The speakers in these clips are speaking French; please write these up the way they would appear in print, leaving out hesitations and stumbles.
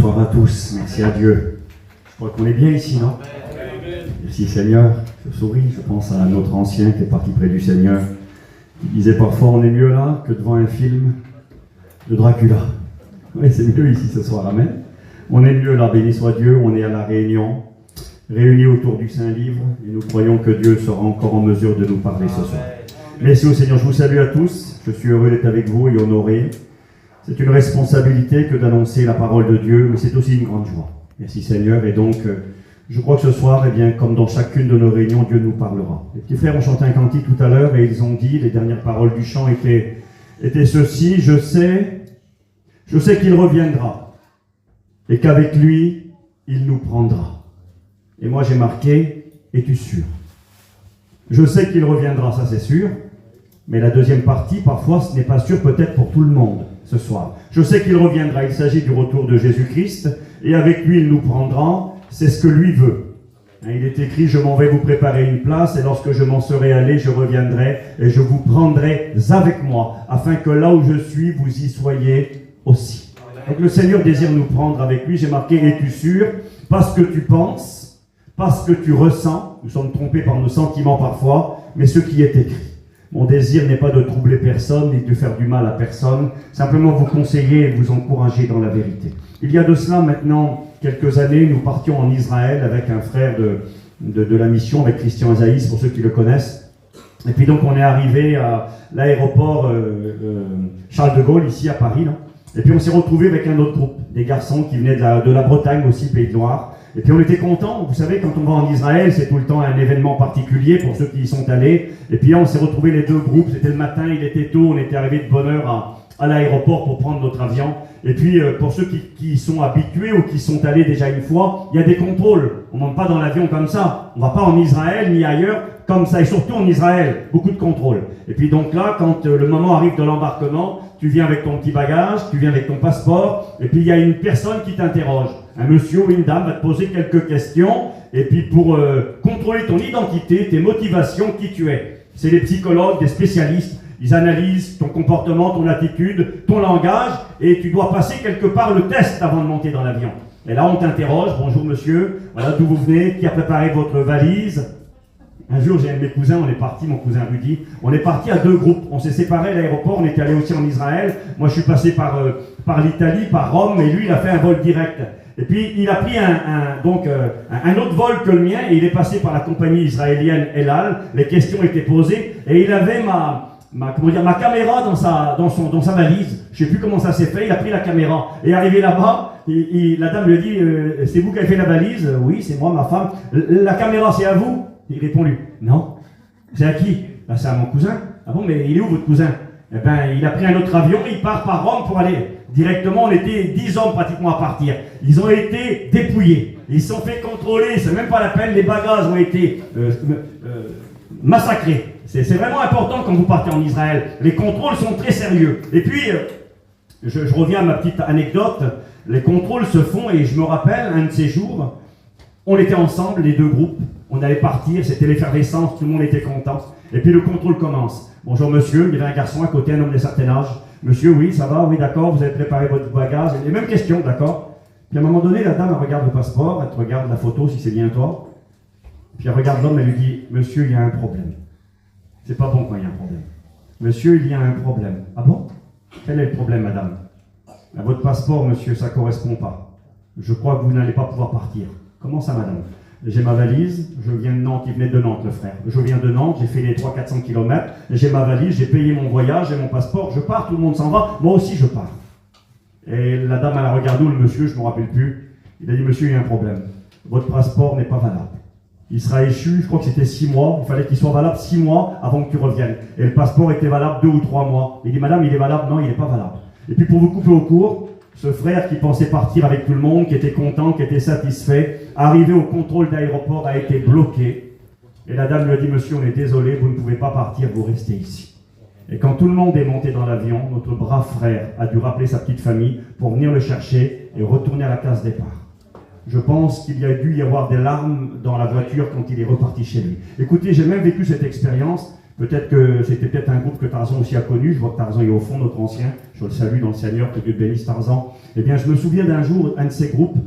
Bonsoir à tous, merci à Dieu. Je crois qu'on est bien ici, non? Merci Seigneur. Je souris, je pense à notre ancien qui est parti près du Seigneur. Il disait parfois on est mieux là que devant un film de Dracula. Oui, c'est mieux ici ce soir, amen. On est mieux là, béni soit Dieu, on est à la Réunion, réunis autour du Saint-Livre, et nous croyons que Dieu sera encore en mesure de nous parler ce soir. Merci au Seigneur, je vous salue à tous, je suis heureux d'être avec vous et honoré. C'est une responsabilité que d'annoncer la parole de Dieu, mais c'est aussi une grande joie. Merci Seigneur, et donc je crois que ce soir, eh bien, comme dans chacune de nos réunions, Dieu nous parlera. Les petits frères ont chanté un cantique tout à l'heure et ils ont dit, les dernières paroles du chant étaient ceci: je sais qu'il reviendra et qu'avec lui, il nous prendra. Et moi j'ai marqué, es-tu sûr? Je sais qu'il reviendra, ça c'est sûr, mais la deuxième partie, parfois, ce n'est pas sûr peut-être pour tout le monde ce soir. Je sais qu'il reviendra, il s'agit du retour de Jésus-Christ, et avec lui, il nous prendra, c'est ce que lui veut. Il est écrit, je m'en vais vous préparer une place, et lorsque je m'en serai allé, je reviendrai, et je vous prendrai avec moi, afin que là où je suis, vous y soyez aussi. Donc le Seigneur désire nous prendre avec lui, j'ai marqué, es-tu sûr? Pas ce que tu penses, pas ce que tu ressens, nous sommes trompés par nos sentiments parfois, mais ce qui est écrit. Mon désir n'est pas de troubler personne, ni de faire du mal à personne, simplement vous conseiller et vous encourager dans la vérité. Il y a de cela maintenant quelques années, nous partions en Israël avec un frère de la mission, avec Christian Azaïs, pour ceux qui le connaissent. Et puis donc on est arrivé à l'aéroport Charles de Gaulle, ici à Paris, là. Et puis on s'est retrouvé avec un autre groupe, des garçons qui venaient de la Bretagne aussi, Pays de Loire. Et puis on était contents, vous savez, quand on va en Israël, c'est tout le temps un événement particulier pour ceux qui y sont allés. Et puis là, on s'est retrouvés les deux groupes, c'était le matin, il était tôt, on était arrivés de bonne heure à l'aéroport pour prendre notre avion. Et puis pour ceux qui sont habitués ou qui sont allés déjà une fois, il y a des contrôles. On ne monte pas dans l'avion comme ça. On ne va pas en Israël ni ailleurs comme ça, et surtout en Israël, beaucoup de contrôles. Et puis donc là, quand le moment arrive de l'embarquement, tu viens avec ton petit bagage, tu viens avec ton passeport, et puis il y a une personne qui t'interroge. Un monsieur ou une dame va te poser quelques questions, et puis pour contrôler ton identité, tes motivations, qui tu es. C'est des psychologues, des spécialistes, ils analysent ton comportement, ton attitude, ton langage, et tu dois passer quelque part le test avant de monter dans l'avion. Et là, on t'interroge, bonjour monsieur, voilà d'où vous venez, qui a préparé votre valise? Un jour, j'ai un de mes cousins, on est parti, mon cousin Rudy, on est parti à deux groupes. On s'est séparés à l'aéroport, on était allé aussi en Israël. Moi, je suis passé par l'Italie, par Rome, et lui, il a fait un vol direct. Et puis, il a pris un autre vol que le mien, et il est passé par la compagnie israélienne El Al. Les questions étaient posées, et il avait ma caméra dans sa valise. Je ne sais plus comment ça s'est fait, il a pris la caméra. Et arrivé là-bas, la dame lui a dit, c'est vous qui avez fait la valise? Oui, c'est moi, ma femme. La caméra, c'est à vous? Il répond lui, non. C'est à qui? Ben, c'est à mon cousin. Ah bon, mais il est où votre cousin? Eh ben, il a pris un autre avion, il part par Rome pour aller directement. On était 10 hommes pratiquement à partir. Ils ont été dépouillés. Ils se sont fait contrôler, c'est même pas la peine. Les bagages ont été massacrés. C'est vraiment important quand vous partez en Israël. Les contrôles sont très sérieux. Et puis, je reviens à ma petite anecdote. Les contrôles se font, et je me rappelle, un de ces jours, on était ensemble, les deux groupes. On allait partir, c'était l'effervescence, tout le monde était content. Et puis le contrôle commence. Bonjour monsieur, il y avait un garçon à côté, un homme de certain âge. Monsieur, oui, ça va, oui, d'accord, vous avez préparé votre bagage. Les mêmes questions, d'accord. Puis à un moment donné, la dame, elle regarde le passeport, elle te regarde la photo, si c'est bien toi. Puis elle regarde l'homme, elle lui dit, monsieur, il y a un problème. C'est pas bon quand il y a un problème. Monsieur, il y a un problème. Ah bon? Quel est le problème, madame? À votre passeport, monsieur, ça ne correspond pas. Je crois que vous n'allez pas pouvoir partir. Comment ça, madame? J'ai ma valise, je viens de Nantes, il venait de Nantes le frère. Je viens de Nantes, j'ai fait les 300-400 km, j'ai ma valise, j'ai payé mon voyage, j'ai mon passeport, je pars, tout le monde s'en va, moi aussi je pars. Et la dame, elle a regardé où le monsieur, je ne me rappelle plus, il a dit, monsieur, il y a un problème, votre passeport n'est pas valable. Il sera échu, je crois que c'était 6 mois, il fallait qu'il soit valable 6 mois avant que tu reviennes. Et le passeport était valable 2 ou 3 mois. Il dit, madame, il est valable? Non, il n'est pas valable. Et puis pour vous couper au court, ce frère qui pensait partir avec tout le monde, qui était content, qui était satisfait, arrivé au contrôle d'aéroport, a été bloqué. Et la dame lui a dit, monsieur, on est désolé, vous ne pouvez pas partir, vous restez ici. Et quand tout le monde est monté dans l'avion, notre brave frère a dû rappeler sa petite famille pour venir le chercher et retourner à la case départ. Je pense qu'il y a dû y avoir des larmes dans la voiture quand il est reparti chez lui. Écoutez, j'ai même vécu cette expérience. Peut-être que c'était peut-être un groupe que Tarzan aussi a connu. Je vois que Tarzan est au fond, notre ancien. Je le salue dans le Seigneur, que Dieu bénisse Tarzan. Eh bien, je me souviens d'un jour, un de ces groupes,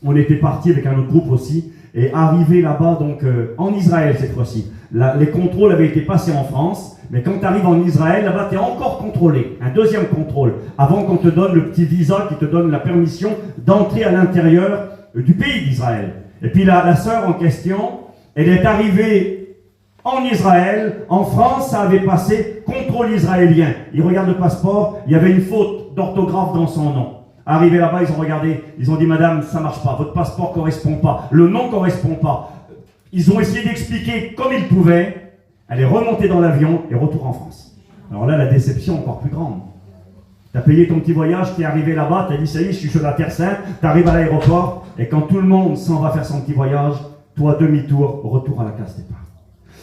on était parti avec un autre groupe aussi, et arrivé là-bas, donc en Israël cette fois-ci. Les contrôles avaient été passés en France, mais quand tu arrives en Israël, là-bas, tu es encore contrôlé. Un deuxième contrôle, avant qu'on te donne le petit visa qui te donne la permission d'entrer à l'intérieur du pays d'Israël. Et puis la sœur en question, elle est arrivée en Israël. En France, ça avait passé contrôle israélien. Ils regardent le passeport, il y avait une faute d'orthographe dans son nom. Arrivé là-bas, ils ont regardé, ils ont dit « Madame, ça marche pas, votre passeport correspond pas, le nom correspond pas ». Ils ont essayé d'expliquer comme ils pouvaient. Elle est remontée dans l'avion et retour en France. Alors là, la déception est encore plus grande. Tu as payé ton petit voyage, tu es arrivé là-bas, tu as dit « Ça y est, je suis sur la Terre Sainte », tu arrives à l'aéroport, et quand tout le monde s'en va faire son petit voyage, toi, demi-tour, retour à la case départ.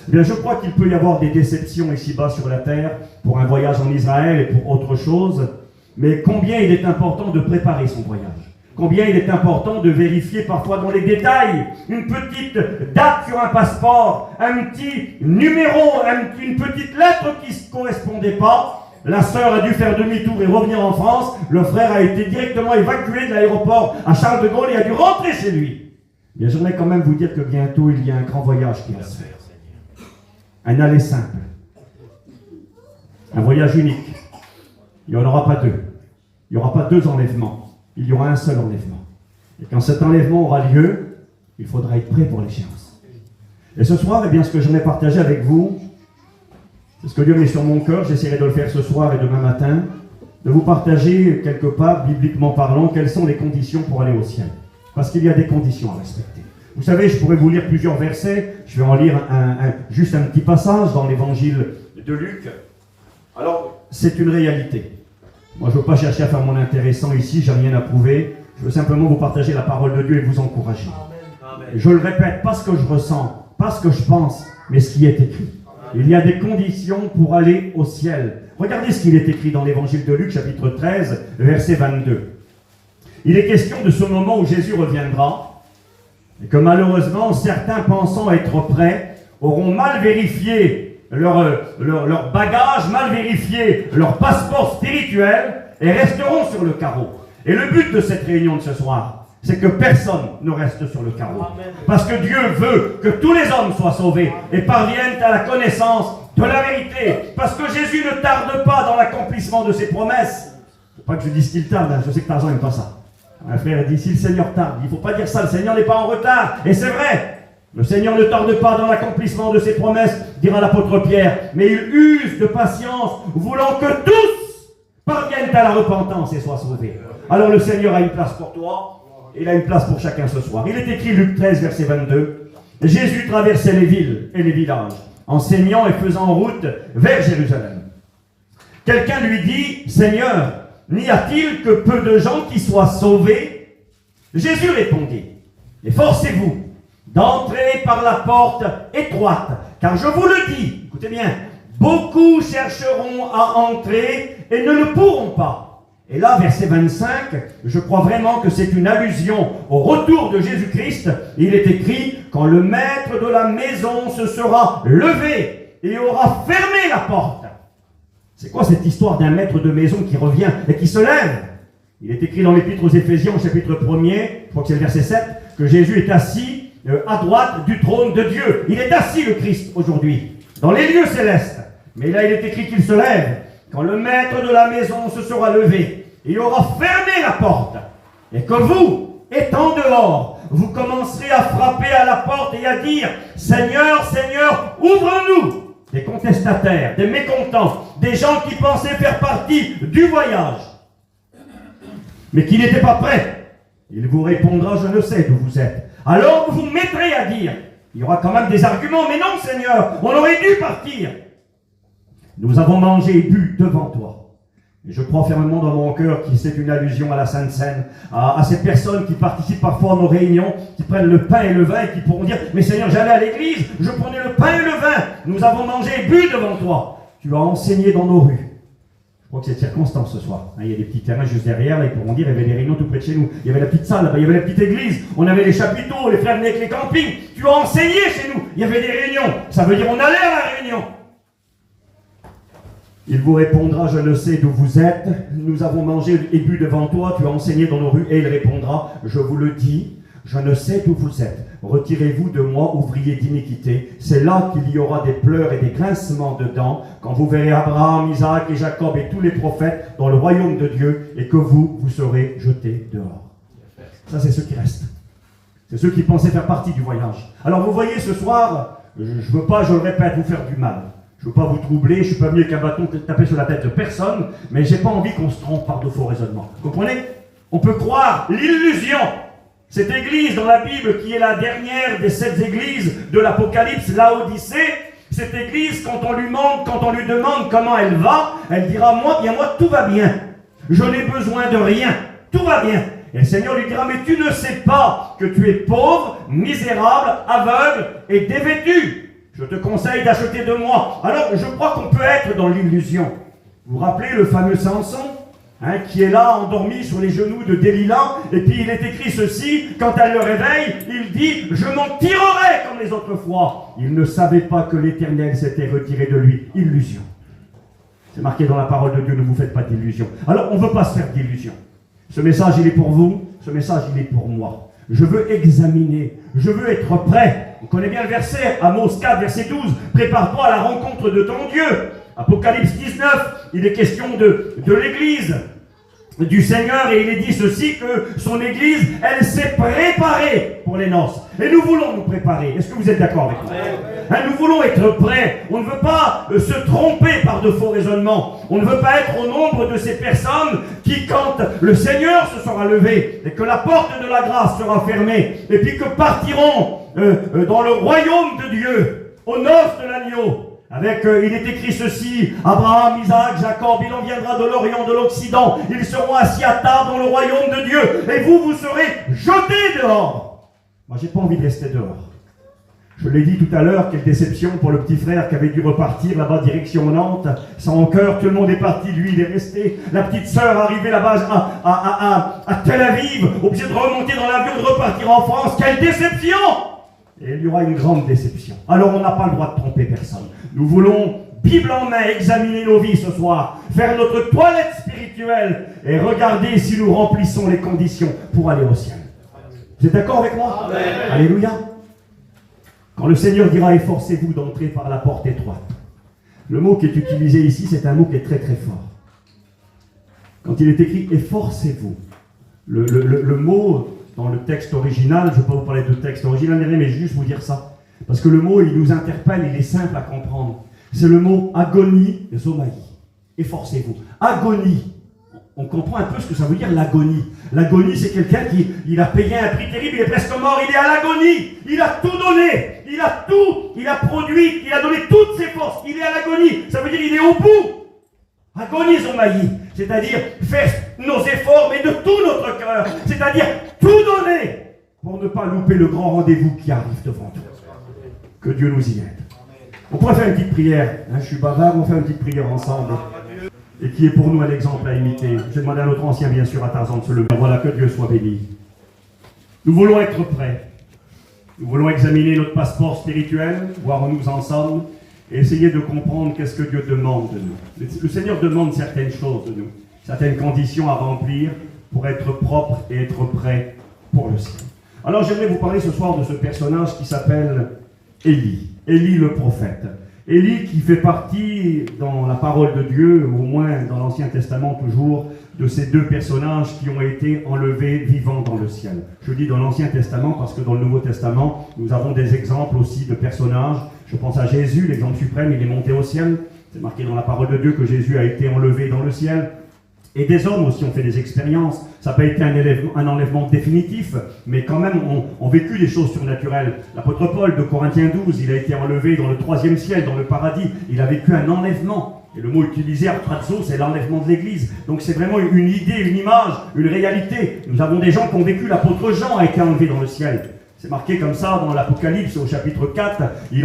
Eh bien, je crois qu'il peut y avoir des déceptions ici-bas sur la terre pour un voyage en Israël et pour autre chose. Mais combien il est important de préparer son voyage. Combien il est important de vérifier parfois dans les détails une petite date sur un passeport, un petit numéro, une petite lettre qui ne correspondait pas. La sœur a dû faire demi-tour et revenir en France. Le frère a été directement évacué de l'aéroport à Charles de Gaulle et a dû rentrer chez lui. Bien, j'aimerais quand même vous dire que bientôt il y a un grand voyage qui va se faire. Un aller simple. Un voyage unique. Il n'y en aura pas deux. Il n'y aura pas deux enlèvements. Il y aura un seul enlèvement. Et quand cet enlèvement aura lieu, il faudra être prêt pour l'échéance. Et ce soir, eh bien, ce que j'aimerais partager avec vous, c'est ce que Dieu met sur mon cœur. J'essaierai de le faire ce soir et demain matin, de vous partager quelque part, bibliquement parlant, quelles sont les conditions pour aller au ciel. Parce qu'il y a des conditions à respecter. Vous savez, je pourrais vous lire plusieurs versets. Je vais en lire juste un petit passage dans l'évangile de Luc. Alors, c'est une réalité. Moi, je ne veux pas chercher à faire mon intéressant ici, je n'ai rien à prouver. Je veux simplement vous partager la parole de Dieu et vous encourager. Amen. Je le répète, pas ce que je ressens, pas ce que je pense, mais ce qui est écrit. Amen. Il y a des conditions pour aller au ciel. Regardez ce qu'il est écrit dans l'évangile de Luc, chapitre 13, verset 22. Il est question de ce moment où Jésus reviendra, et que malheureusement, certains pensant être prêts, auront mal vérifié leur bagage, mal vérifié leur passeport spirituel et resteront sur le carreau. Et le but de cette réunion de ce soir, c'est que personne ne reste sur le carreau. Amen. Parce que Dieu veut que tous les hommes soient sauvés et parviennent à la connaissance de la vérité. Parce que Jésus ne tarde pas dans l'accomplissement de ses promesses. Il ne faut pas que je dise qu'il tarde, hein. Je sais que Tarzan n'aime pas ça. Un frère dit, si le Seigneur tarde, il ne faut pas dire ça, le Seigneur n'est pas en retard. Et c'est vrai. Le Seigneur ne tarde pas dans l'accomplissement de ses promesses, dira l'apôtre Pierre, mais il use de patience, voulant que tous parviennent à la repentance et soient sauvés. Alors le Seigneur a une place pour toi, et il a une place pour chacun ce soir. Il est écrit Luc 13, verset 22, Jésus traversait les villes et les villages, enseignant et faisant route vers Jérusalem. Quelqu'un lui dit, Seigneur, n'y a-t-il que peu de gens qui soient sauvés? Jésus répondit, efforcez-vous d'entrer par la porte étroite, car je vous le dis, écoutez bien, beaucoup chercheront à entrer et ne le pourront pas. Et là, verset 25, je crois vraiment que c'est une allusion au retour de Jésus-Christ. Il est écrit, quand le maître de la maison se sera levé et aura fermé la porte. C'est quoi cette histoire d'un maître de maison qui revient et qui se lève? Il est écrit dans l'Épître aux Éphésiens, au chapitre 1er, je crois que c'est le verset 7, que Jésus est assis à droite du trône de Dieu. Il est assis, le Christ, aujourd'hui, dans les lieux célestes. Mais là, il est écrit qu'il se lève quand le maître de la maison se sera levé et aura fermé la porte. Et que vous, étant dehors, vous commencerez à frapper à la porte et à dire « Seigneur, Seigneur, ouvre-nous » Des contestataires, des mécontents, des gens qui pensaient faire partie du voyage, mais qui n'étaient pas prêts. Il vous répondra « Je ne sais d'où vous êtes ». Alors vous vous mettrez à dire, il y aura quand même des arguments, mais non Seigneur, on aurait dû partir. Nous avons mangé et bu devant toi. Et je crois fermement dans mon cœur que c'est une allusion à la Sainte Seine, à ces personnes qui participent parfois à nos réunions, qui prennent le pain et le vin et qui pourront dire, mais Seigneur, j'allais à l'église, je prenais le pain et le vin, nous avons mangé et bu devant toi. Tu as enseigné dans nos rues. Je crois que c'est circonstance ce soir. Il y a des petits terrains juste derrière, là, ils pourront dire, il y avait des réunions tout près de chez nous. Il y avait la petite salle, là-bas, il y avait la petite église, on avait les chapiteaux, les frères venaient avec les campings. Tu as enseigné chez nous, il y avait des réunions. Ça veut dire on allait à la réunion. Il vous répondra, je ne sais d'où vous êtes. Nous avons mangé et bu devant toi, tu as enseigné dans nos rues. Et il répondra, je vous le dis, je ne sais d'où vous êtes. Retirez-vous de moi, ouvriers d'iniquité. C'est là qu'il y aura des pleurs et des grincements de dents, quand vous verrez Abraham, Isaac et Jacob et tous les prophètes dans le royaume de Dieu, et que vous serez jetés dehors. Ça, c'est ceux qui restent. C'est ceux qui pensaient faire partie du voyage. Alors vous voyez, ce soir, je ne veux pas, je le répète, vous faire du mal. Je ne veux pas vous troubler, je ne suis pas venu avec un bâton taper sur la tête de personne, mais je n'ai pas envie qu'on se trompe par de faux raisonnements. Vous comprenez? On peut croire l'illusion. Cette église dans la Bible, qui est la dernière des 7 églises de l'Apocalypse, Laodicée, cette église, quand on lui demande comment elle va, elle dira, moi, tout va bien. Je n'ai besoin de rien. Tout va bien. Et le Seigneur lui dira, mais tu ne sais pas que tu es pauvre, misérable, aveugle et dévêtu. Je te conseille d'acheter de moi. Alors, je crois qu'on peut être dans l'illusion. Vous vous rappelez le fameux Samson, qui est là, endormi sur les genoux de Delilah, et puis il est écrit ceci, quand elle le réveille, il dit, je m'en tirerai comme les autres fois. Il ne savait pas que l'Éternel s'était retiré de lui. Illusion. C'est marqué dans la parole de Dieu, ne vous faites pas d'illusions. Alors, on ne veut pas se faire d'illusions. Ce message, il est pour vous, ce message, il est pour moi. Je veux examiner, je veux être prêt. On connaît bien le verset, Amos 4, verset 12. Prépare-toi à la rencontre de ton Dieu. Apocalypse 19, il est question de l'Église du Seigneur, et il est dit ceci, que son Église, elle s'est préparée pour les noces. Et nous voulons nous préparer. Est-ce que vous êtes d'accord avec moi? Nous voulons être prêts. On ne veut pas se tromper par de faux raisonnements. On ne veut pas être au nombre de ces personnes qui, quand le Seigneur se sera levé et que la porte de la grâce sera fermée, et puis que partiront dans le royaume de Dieu, aux noces de l'agneau, avec, il est écrit ceci, Abraham, Isaac, Jacob, il en viendra de l'Orient, de l'Occident, ils seront assis à table dans le royaume de Dieu, et vous serez jetés dehors. Moi, j'ai pas envie de rester dehors. Je l'ai dit tout à l'heure, quelle déception pour le petit frère qui avait dû repartir là-bas direction Nantes, sans cœur, tout le monde est parti, lui il est resté. La petite sœur arrivée là-bas à Tel Aviv, obligée de remonter dans l'avion, de repartir en France, quelle déception! Et il y aura une grande déception. Alors on n'a pas le droit de tromper personne. Nous voulons, Bible en main, examiner nos vies ce soir, faire notre toilette spirituelle et regarder si nous remplissons les conditions pour aller au ciel. Vous êtes d'accord avec moi? Amen. Alléluia. Quand le Seigneur dira « Efforcez-vous d'entrer par la porte étroite », le mot qui est utilisé ici, c'est un mot qui est très très fort. Quand il est écrit « Efforcez-vous », le mot dans le texte original, je ne vais pas vous parler de texte original, mais juste vous dire ça. Parce que le mot, il nous interpelle, il est simple à comprendre. C'est le mot agonie zomaï. Efforcez-vous. Agonie. On comprend un peu ce que ça veut dire l'agonie. L'agonie, c'est quelqu'un qui il a payé un prix terrible, il est presque mort, il est à l'agonie. Il a tout donné. Il a produit, il a donné toutes ses forces. Il est à l'agonie. Ça veut dire il est au bout. Agonie zomaï. C'est-à-dire faire nos efforts, mais de tout notre cœur. C'est-à-dire tout donner pour ne pas louper le grand rendez-vous qui arrive devant nous. Que Dieu nous y aide. On pourrait faire une petite prière. Je suis bavard, on va faire une petite prière ensemble. Et qui est pour nous un exemple à imiter. J'ai demandé à notre ancien, bien sûr, à Tarzan de se lever. Voilà, que Dieu soit béni. Nous voulons être prêts. Nous voulons examiner notre passeport spirituel, voir où nous en sommes, et essayer de comprendre qu'est-ce que Dieu demande de nous. Le Seigneur demande certaines choses de nous, certaines conditions à remplir pour être propre et être prêt pour le ciel. Alors j'aimerais vous parler ce soir de ce personnage qui s'appelle Élie. Élie le prophète. Élie qui fait partie dans la parole de Dieu, au moins dans l'Ancien Testament toujours, de ces deux personnages qui ont été enlevés vivants dans le ciel. Je dis dans l'Ancien Testament parce que dans le Nouveau Testament, nous avons des exemples aussi de personnages. Je pense à Jésus, l'exemple suprême, il est monté au ciel. C'est marqué dans la parole de Dieu que Jésus a été enlevé dans le ciel. Et des hommes aussi ont fait des expériences. Ça n'a pas été un enlèvement définitif, mais quand même ont vécu des choses surnaturelles. L'apôtre Paul de Corinthiens 12, il a été enlevé dans le 3e ciel, dans le paradis. Il a vécu un enlèvement. Et le mot utilisé, artrazo, c'est l'enlèvement de l'Église. Donc c'est vraiment une idée, une image, une réalité. Nous avons des gens qui ont vécu, l'apôtre Jean a été enlevé dans le ciel. C'est marqué comme ça dans l'Apocalypse au chapitre 4. Il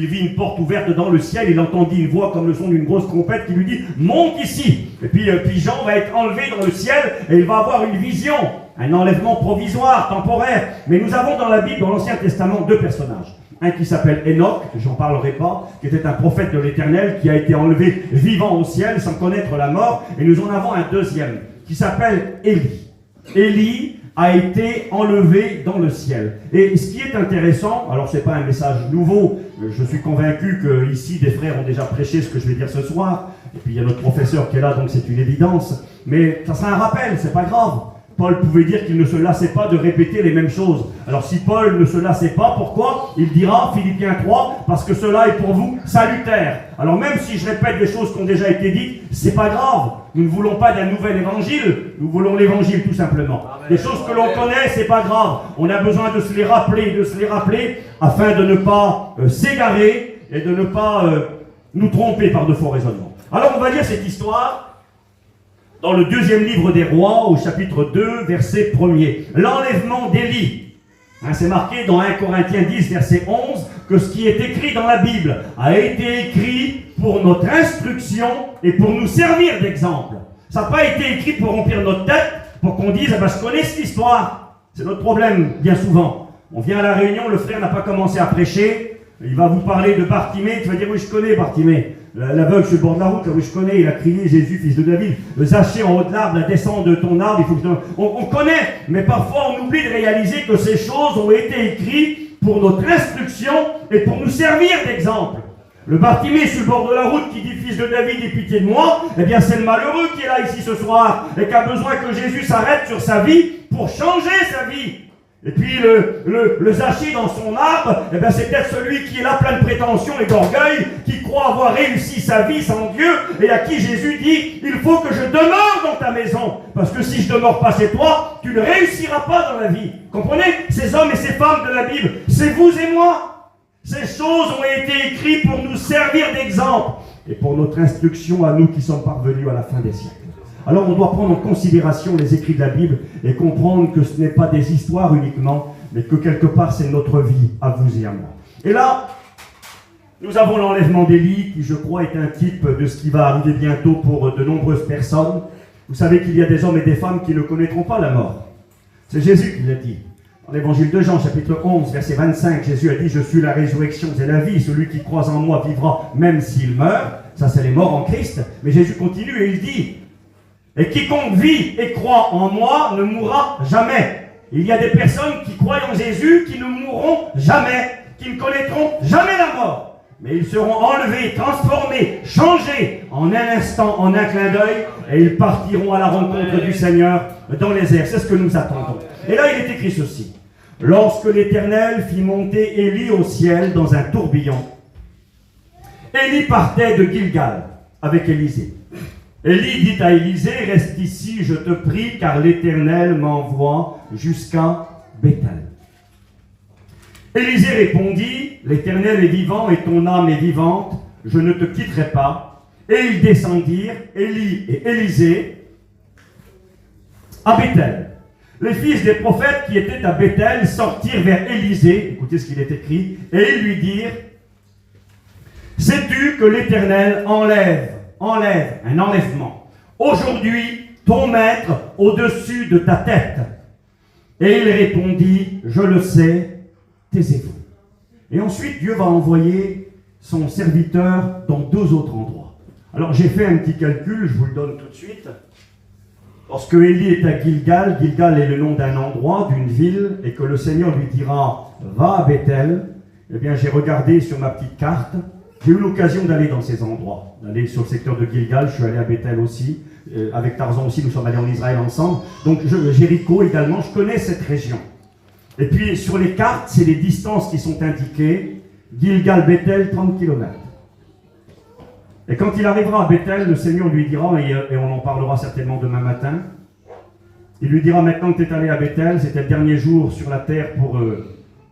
vit une porte ouverte dans le ciel, il entendit une voix comme le son d'une grosse trompette qui lui dit « Monte ici !» Et puis Jean va être enlevé dans le ciel et il va avoir une vision, un enlèvement provisoire, temporaire. Mais nous avons dans la Bible, dans l'Ancien Testament, deux personnages. Un qui s'appelle Enoch, j'en parlerai pas, qui était un prophète de l'Éternel, qui a été enlevé vivant au ciel sans connaître la mort. Et nous en avons un deuxième, qui s'appelle Élie. Élie a été enlevé dans le ciel. Et ce qui est intéressant, alors ce n'est pas un message nouveau, je suis convaincu que ici des frères ont déjà prêché ce que je vais dire ce soir, et puis il y a notre professeur qui est là, donc c'est une évidence, mais ça sera un rappel, c'est pas grave. Paul pouvait dire qu'il ne se lassait pas de répéter les mêmes choses. Alors si Paul ne se lassait pas, pourquoi? Il dira, Philippiens 3, parce que cela est pour vous salutaire. Alors même si je répète des choses qui ont déjà été dites, c'est pas grave. Nous ne voulons pas d'un nouvel évangile, nous voulons l'évangile tout simplement. Des choses que l'on connaît, c'est pas grave. On a besoin de se les rappeler, afin de ne pas s'égarer et de ne pas nous tromper par de faux raisonnements. Alors on va lire cette histoire dans le deuxième livre des rois, au chapitre 2, verset 1er. L'enlèvement d'Élie. C'est marqué dans 1 Corinthiens 10, verset 11, que ce qui est écrit dans la Bible a été écrit pour notre instruction et pour nous servir d'exemple. Ça n'a pas été écrit pour remplir notre tête, pour qu'on dise, je connais cette histoire. C'est notre problème, bien souvent. On vient à la réunion, le frère n'a pas commencé à prêcher, il va vous parler de Bartimée, tu vas dire, oui, je connais Bartimée. L'aveugle sur le bord de la route, oui, je connais, il a crié, Jésus, fils de David, Zachée en haut de l'arbre, la descente de ton arbre, il faut que on connaît, mais parfois on oublie de réaliser que ces choses ont été écrites pour notre instruction et pour nous servir d'exemple. Le Bartimée sur le bord de la route qui dit, fils de David, aie pitié de moi, eh bien c'est le malheureux qui est là ici ce soir et qui a besoin que Jésus s'arrête sur sa vie pour changer sa vie. Et puis le Zachée dans son arbre, eh bien c'est peut-être celui qui est là plein de prétentions et d'orgueil, qui croit avoir réussi sa vie sans Dieu, et à qui Jésus dit, il faut que je demeure dans ta maison, parce que si je ne demeure pas chez toi, tu ne réussiras pas dans la vie. Comprenez? Ces hommes et ces femmes de la Bible, c'est vous et moi. Ces choses ont été écrites pour nous servir d'exemple, et pour notre instruction à nous qui sommes parvenus à la fin des siècles. Alors on doit prendre en considération les écrits de la Bible et comprendre que ce n'est pas des histoires uniquement, mais que quelque part c'est notre vie, à vous et à moi. Et là, nous avons l'enlèvement d'Élie, qui je crois est un type de ce qui va arriver bientôt pour de nombreuses personnes. Vous savez qu'il y a des hommes et des femmes qui ne connaîtront pas la mort. C'est Jésus qui l'a dit. Dans l'évangile de Jean, chapitre 11, verset 25, Jésus a dit « Je suis la résurrection et la vie, celui qui croit en moi vivra même s'il meurt. » Ça c'est les morts en Christ. Mais Jésus continue et il dit « Et quiconque vit et croit en moi ne mourra jamais. » Il y a des personnes qui croient en Jésus qui ne mourront jamais, qui ne connaîtront jamais la mort. Mais ils seront enlevés, transformés, changés en un instant, en un clin d'œil, et ils partiront à la rencontre du Seigneur dans les airs. C'est ce que nous attendons. Et là, il est écrit ceci. « Lorsque l'Éternel fit monter Élie au ciel dans un tourbillon, Élie partait de Gilgal avec Élisée. Élie dit à Élisée, « Reste ici, je te prie, car l'Éternel m'envoie jusqu'à Béthel. » Élisée répondit, « L'Éternel est vivant et ton âme est vivante, je ne te quitterai pas. » Et ils descendirent, Élie et Élisée, à Béthel. Les fils des prophètes qui étaient à Béthel sortirent vers Élisée, écoutez ce qu'il est écrit, et ils lui dirent, « Sais-tu que l'Éternel enlève un enlèvement. Aujourd'hui, ton maître au-dessus de ta tête. » Et il répondit, « Je le sais, taisez-vous. » Et ensuite, Dieu va envoyer son serviteur dans deux autres endroits. Alors, j'ai fait un petit calcul, je vous le donne tout de suite. Lorsque Élie est à Gilgal, Gilgal est le nom d'un endroit, d'une ville, et que le Seigneur lui dira, « Va à Béthel », eh bien, j'ai regardé sur ma petite carte. J'ai eu l'occasion d'aller dans ces endroits, d'aller sur le secteur de Gilgal, je suis allé à Béthel aussi, avec Tarzan aussi, nous sommes allés en Israël ensemble. Donc Jéricho également, je connais cette région. Et puis sur les cartes, c'est les distances qui sont indiquées. Gilgal-Béthel, 30 km. Et quand il arrivera à Béthel, le Seigneur lui dira, et on en parlera certainement demain matin, il lui dira, maintenant que tu es allé à Béthel, c'était le dernier jour sur la terre pour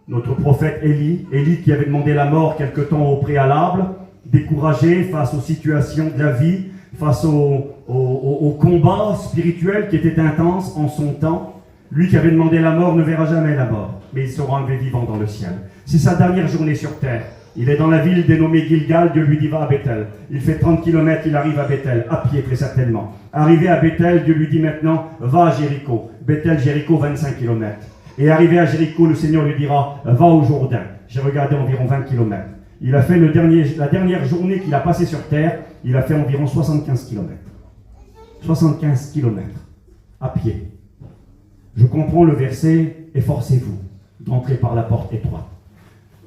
notre prophète Élie, qui avait demandé la mort quelque temps au préalable, découragé face aux situations de la vie, face au combat spirituel qui était intense en son temps. Lui qui avait demandé la mort ne verra jamais la mort, mais il sera enlevé vivant dans le ciel. C'est sa dernière journée sur terre. Il est dans la ville dénommée Gilgal, Dieu lui dit va à Béthel. Il fait 30 km, il arrive à Béthel, à pied très certainement. Arrivé à Béthel, Dieu lui dit maintenant va à Jéricho. Béthel, Jéricho, 25 km. Et arrivé à Jéricho, le Seigneur lui dira, va au Jourdain. j'ai regardé environ 20 km. Il a fait la dernière journée qu'il a passée sur terre, il a fait environ 75 km. 75 km, à pied. Je comprends le verset, efforcez-vous d'entrer par la porte étroite.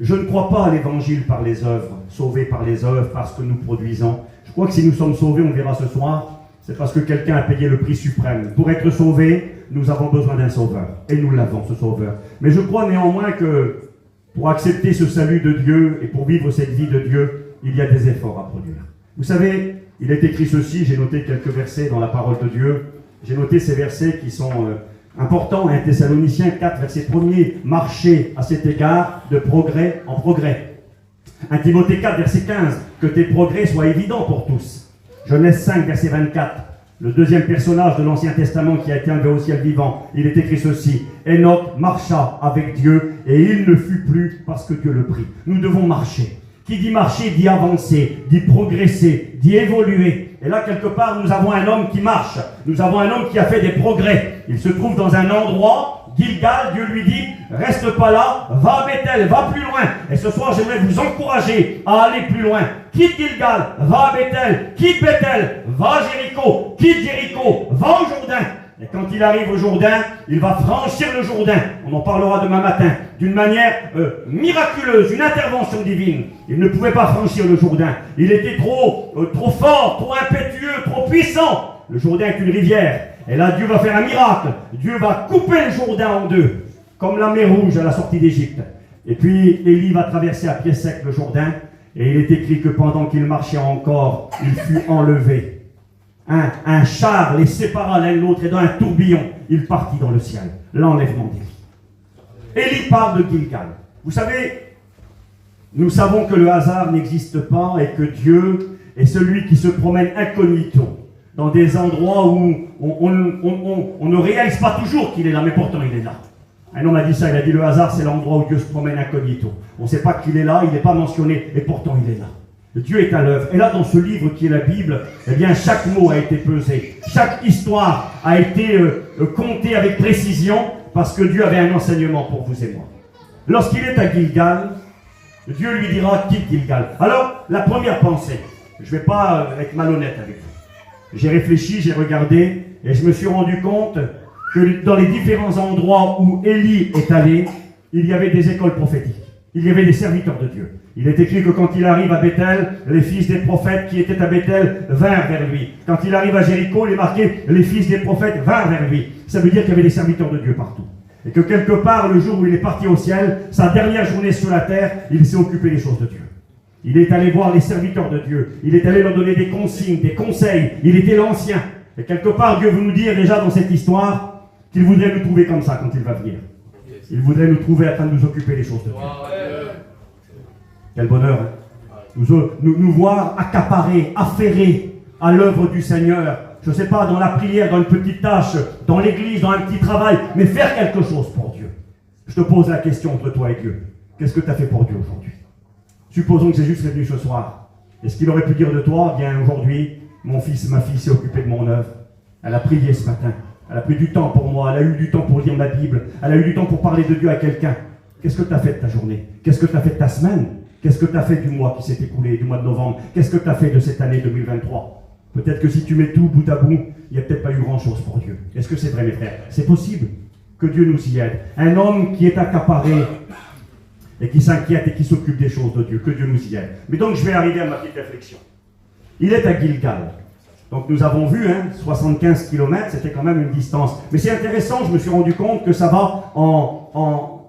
Je ne crois pas à l'évangile par les œuvres, sauvés par les œuvres, parce que nous produisons. Je crois que si nous sommes sauvés, on verra ce soir, c'est parce que quelqu'un a payé le prix suprême. Pour être sauvé, nous avons besoin d'un sauveur. Et nous l'avons, ce sauveur. Mais je crois néanmoins que pour accepter ce salut de Dieu et pour vivre cette vie de Dieu, il y a des efforts à produire. Vous savez, il est écrit ceci, j'ai noté quelques versets dans la parole de Dieu. J'ai noté ces versets qui sont importants. 1 Thessaloniciens 4, verset 1er, marchez à cet égard de progrès en progrès. 1 Timothée 4, verset 15, que tes progrès soient évidents pour tous. Genèse 5, verset 24, le deuxième personnage de l'Ancien Testament qui a été enlevé au ciel vivant, il est écrit ceci, Enoch marcha avec Dieu et il ne fut plus parce que Dieu le prit. Nous devons marcher. Qui dit marcher, dit avancer, dit progresser, dit évoluer. Et là, quelque part, nous avons un homme qui marche. Nous avons un homme qui a fait des progrès. Il se trouve dans un endroit, Gilgal, Dieu lui dit, reste pas là, va à Bethel, va plus loin. Et ce soir, j'aimerais vous encourager à aller plus loin. Quitte Gilgal, va à Bethel. Quitte Bethel, va à Jéricho. Quitte Jéricho, va au Jourdain. Et quand il arrive au Jourdain, il va franchir le Jourdain. On en parlera demain matin. D'une manière miraculeuse, une intervention divine. Il ne pouvait pas franchir le Jourdain. Il était trop fort, trop impétueux, trop puissant. Le Jourdain est une rivière. Et là, Dieu va faire un miracle. Dieu va couper le Jourdain en deux, comme la mer Rouge à la sortie d'Égypte. Et puis, Élie va traverser à pied sec le Jourdain. Et il est écrit que pendant qu'il marchait encore, il fut enlevé. Un char les sépara l'un de l'autre et dans un tourbillon, il partit dans le ciel. L'enlèvement d'Élie. Élie part de Gilgal. Vous savez, nous savons que le hasard n'existe pas et que Dieu est celui qui se promène incognito dans des endroits où on ne réalise pas toujours qu'il est là, mais pourtant il est là. Un homme a dit ça, il a dit le hasard c'est l'endroit où Dieu se promène incognito. On ne sait pas qu'il est là, il n'est pas mentionné et pourtant il est là. Dieu est à l'œuvre. Et là, dans ce livre qui est la Bible, eh bien, chaque mot a été pesé. Chaque histoire a été comptée avec précision parce que Dieu avait un enseignement pour vous et moi. Lorsqu'il est à Gilgal, Dieu lui dira quitte Gilgal. Alors, la première pensée, je ne vais pas être malhonnête avec vous. J'ai réfléchi, j'ai regardé et je me suis rendu compte que dans les différents endroits où Élie est allé, il y avait des écoles prophétiques. Il y avait des serviteurs de Dieu. Il est écrit que quand il arrive à Bethel, les fils des prophètes qui étaient à Bethel vinrent vers lui. Quand il arrive à Jéricho, il est marqué les fils des prophètes vinrent vers lui. Ça veut dire qu'il y avait des serviteurs de Dieu partout. Et que quelque part, le jour où il est parti au ciel, sa dernière journée sur la terre, il s'est occupé des choses de Dieu. Il est allé voir les serviteurs de Dieu. Il est allé leur donner des consignes, des conseils. Il était l'ancien. Et quelque part, Dieu veut nous dire déjà dans cette histoire qu'il voudrait nous trouver comme ça quand il va venir. Il voudrait nous trouver afin de nous occuper des choses de Dieu. Quel bonheur, hein? Nous voir accaparés, affairés à l'œuvre du Seigneur. Je ne sais pas, dans la prière, dans une petite tâche, dans l'église, dans un petit travail, mais faire quelque chose pour Dieu. Je te pose la question entre toi et Dieu. Qu'est-ce que tu as fait pour Dieu aujourd'hui? Supposons que c'est juste venu ce soir. Est-ce qu'il aurait pu dire de toi, bien aujourd'hui, mon fils, ma fille s'est occupée de mon œuvre. Elle a prié ce matin. Elle a pris du temps pour moi. Elle a eu du temps pour lire ma Bible. Elle a eu du temps pour parler de Dieu à quelqu'un. Qu'est-ce que tu as fait de ta journée? Qu'est-ce que tu as fait de ta semaine? Qu'est-ce que tu as fait du mois qui s'est écoulé, du mois de novembre? Qu'est-ce que tu as fait de cette année 2023? Peut-être que si tu mets tout bout à bout, il n'y a peut-être pas eu grand-chose pour Dieu. Est-ce que c'est vrai, mes frères? C'est possible que Dieu nous y aide. Un homme qui est accaparé et qui s'inquiète et qui s'occupe des choses de Dieu, que Dieu nous y aide. Mais donc, je vais arriver à ma petite réflexion. Il est à Gilgal. Donc, nous avons vu, 75 km, c'était quand même une distance. Mais c'est intéressant, je me suis rendu compte que ça va en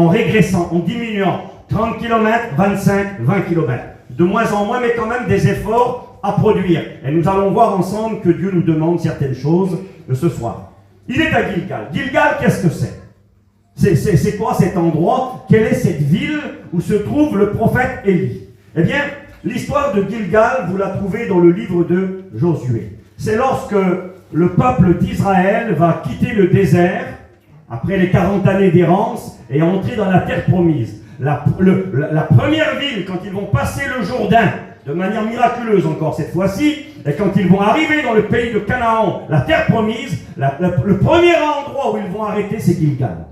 régressant, en diminuant. 30 km, 25, 20 km. De moins en moins, mais quand même des efforts à produire. Et nous allons voir ensemble que Dieu nous demande certaines choses ce soir. Il est à Gilgal. Gilgal, qu'est-ce que c'est? C'est quoi cet endroit? Quelle est cette ville où se trouve le prophète Élie? Eh bien, l'histoire de Gilgal, vous la trouvez dans le livre de Josué. C'est lorsque le peuple d'Israël va quitter le désert, après les 40 années d'errance, et entrer dans la terre promise. La première ville, quand ils vont passer le Jourdain, de manière miraculeuse encore cette fois-ci, et quand ils vont arriver dans le pays de Canaan, la terre promise, le premier endroit où ils vont arrêter, c'est Gilgal.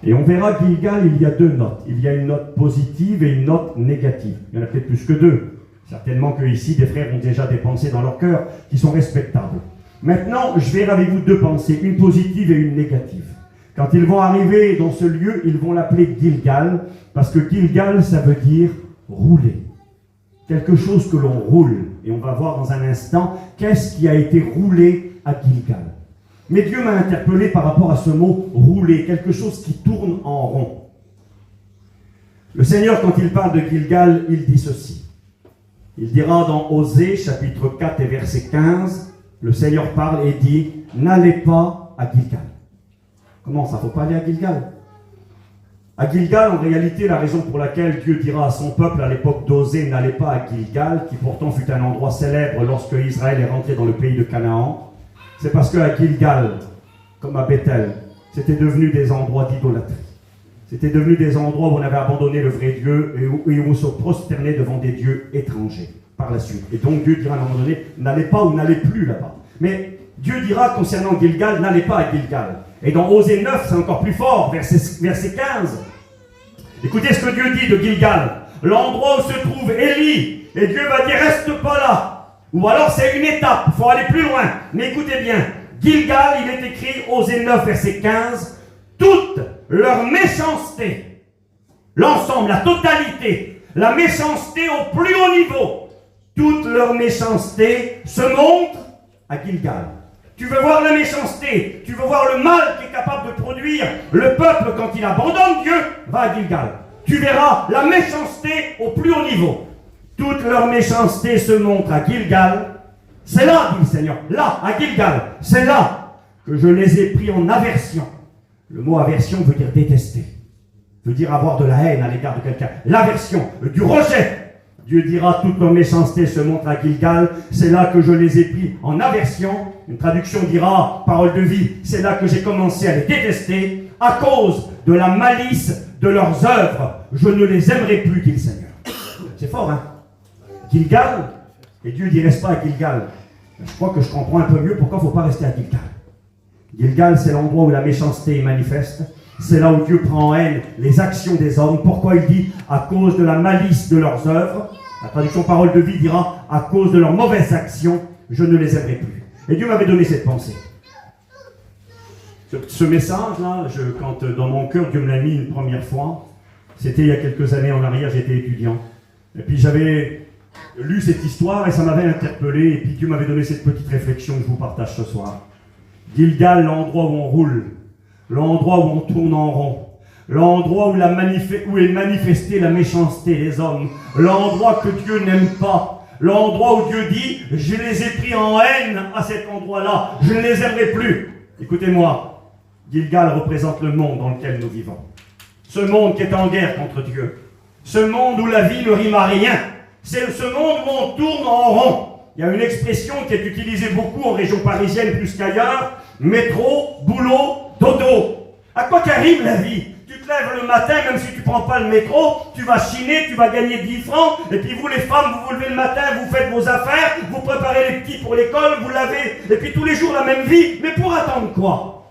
Et on verra que Gilgal, il y a deux notes. Il y a une note positive et une note négative. Il y en a peut-être plus que deux. Certainement que ici, des frères ont déjà des pensées dans leur cœur qui sont respectables. Maintenant, je verrai avec vous deux pensées, une positive et une négative. Quand ils vont arriver dans ce lieu, ils vont l'appeler Gilgal, parce que Gilgal, ça veut dire rouler. Quelque chose que l'on roule. Et on va voir dans un instant qu'est-ce qui a été roulé à Gilgal. Mais Dieu m'a interpellé par rapport à ce mot rouler, quelque chose qui tourne en rond. Le Seigneur, quand il parle de Gilgal, il dit ceci. Il dira dans Osée, chapitre 4 et verset 15, le Seigneur parle et dit « N'allez pas à Gilgal ». Comment ça, il ne faut pas aller à Gilgal? À Gilgal, en réalité, la raison pour laquelle Dieu dira à son peuple à l'époque d'Osée « N'allez pas à Gilgal », qui pourtant fut un endroit célèbre lorsque Israël est rentré dans le pays de Canaan, c'est parce qu'à Gilgal, comme à Bethel, c'était devenu des endroits d'idolâtrie. C'était devenu des endroits où on avait abandonné le vrai Dieu et où on se prosternait devant des dieux étrangers par la suite. Et donc Dieu dira à un moment donné, n'allez pas ou n'allez plus là-bas. Mais Dieu dira concernant Gilgal, n'allez pas à Gilgal. Et dans Osée 9, c'est encore plus fort, verset 15. Écoutez ce que Dieu dit de Gilgal. L'endroit où se trouve Élie, et Dieu va dire, reste pas là. Ou alors c'est une étape, il faut aller plus loin. Mais écoutez bien, Gilgal, il est écrit, Osée 9, verset 15, toute leur méchanceté, l'ensemble, la totalité, la méchanceté au plus haut niveau, toute leur méchanceté se montre à Gilgal. Tu veux voir la méchanceté, tu veux voir le mal qu'est capable de produire le peuple quand il abandonne Dieu, va à Gilgal. Tu verras la méchanceté au plus haut niveau. Toute leur méchanceté se montre à Gilgal. C'est là, dit le Seigneur, là, à Gilgal, c'est là que je les ai pris en aversion. Le mot aversion veut dire détester, veut dire avoir de la haine à l'égard de quelqu'un. L'aversion, du rejet. Dieu dira, toute leur méchanceté se montre à Gilgal, c'est là que je les ai pris en aversion. Une traduction dira, parole de vie, c'est là que j'ai commencé à les détester, à cause de la malice de leurs œuvres. Je ne les aimerai plus, dit le Seigneur. C'est fort, hein? Gilgal, et Dieu dit, reste pas à Gilgal. Je crois que je comprends un peu mieux pourquoi il ne faut pas rester à Gilgal. Gilgal, c'est l'endroit où la méchanceté est manifeste. C'est là où Dieu prend en haine les actions des hommes. Pourquoi il dit à cause de la malice de leurs œuvres? La traduction parole de vie dira à cause de leurs mauvaises actions, je ne les aimerai plus. Et Dieu m'avait donné cette pensée. Ce message-là, quand dans mon cœur Dieu me l'a mis une première fois, c'était il y a quelques années en arrière, j'étais étudiant. Et puis j'avais lu cette histoire et ça m'avait interpellé. Et puis Dieu m'avait donné cette petite réflexion que je vous partage ce soir. Gilgal, l'endroit où on roule, l'endroit où on tourne en rond, l'endroit où est manifestée la méchanceté des hommes, l'endroit que Dieu n'aime pas, l'endroit où Dieu dit « Je les ai pris en haine à cet endroit-là, je ne les aimerai plus ». Écoutez-moi, Gilgal représente le monde dans lequel nous vivons. Ce monde qui est en guerre contre Dieu. Ce monde où la vie ne rime à rien. C'est ce monde où on tourne en rond. Il y a une expression qui est utilisée beaucoup en région parisienne plus qu'ailleurs. Métro, boulot, dodo. À quoi qu'elle rime la vie? Tu te lèves le matin, même si tu ne prends pas le métro, tu vas chiner, tu vas gagner 10 francs, et puis vous les femmes, vous vous levez le matin, vous faites vos affaires, vous préparez les petits pour l'école, vous lavez, et puis tous les jours la même vie, mais pour attendre quoi?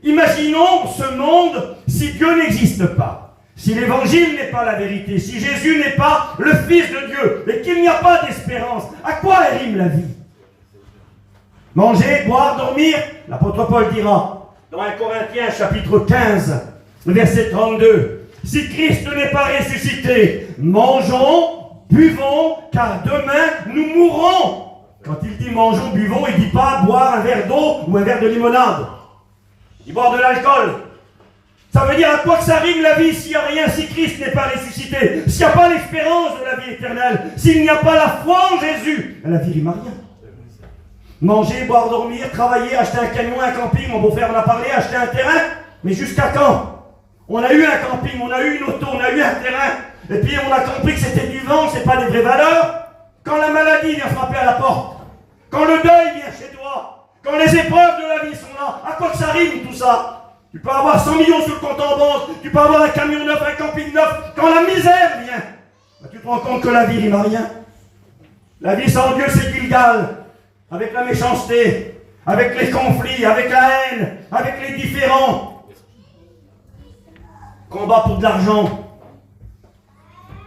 Imaginons ce monde si Dieu n'existe pas, si l'évangile n'est pas la vérité, si Jésus n'est pas le Fils de Dieu, et qu'il n'y a pas d'espérance, à quoi elle rime la vie? Manger, boire, dormir, l'apôtre Paul dira, dans 1 Corinthiens chapitre 15, verset 32, si Christ n'est pas ressuscité, mangeons, buvons, car demain nous mourrons. Quand il dit mangeons, buvons, il ne dit pas boire un verre d'eau ou un verre de limonade. Il boit de l'alcool. Ça veut dire à quoi que ça rime la vie s'il n'y a rien, si Christ n'est pas ressuscité, s'il n'y a pas l'espérance de la vie éternelle, s'il n'y a pas la foi en Jésus, la vie rime à rien. Manger, boire, dormir, travailler, acheter un camion, un camping, mon beau-frère en a parlé, acheter un terrain, mais jusqu'à quand? On a eu un camping, on a eu une auto, on a eu un terrain, et puis on a compris que c'était du vent, c'est pas des vraies valeurs. Quand la maladie vient frapper à la porte, quand le deuil vient chez toi, quand les épreuves de la vie sont là, à quoi que ça rime tout ça? Tu peux avoir 100 millions sur le compte en banque, tu peux avoir un camion neuf, un camping neuf, quand la misère vient, bah, tu te rends compte que la vie rime à rien. La vie sans Dieu c'est Gilgal, avec la méchanceté, avec les conflits, avec la haine, avec les différends. combat pour de l'argent,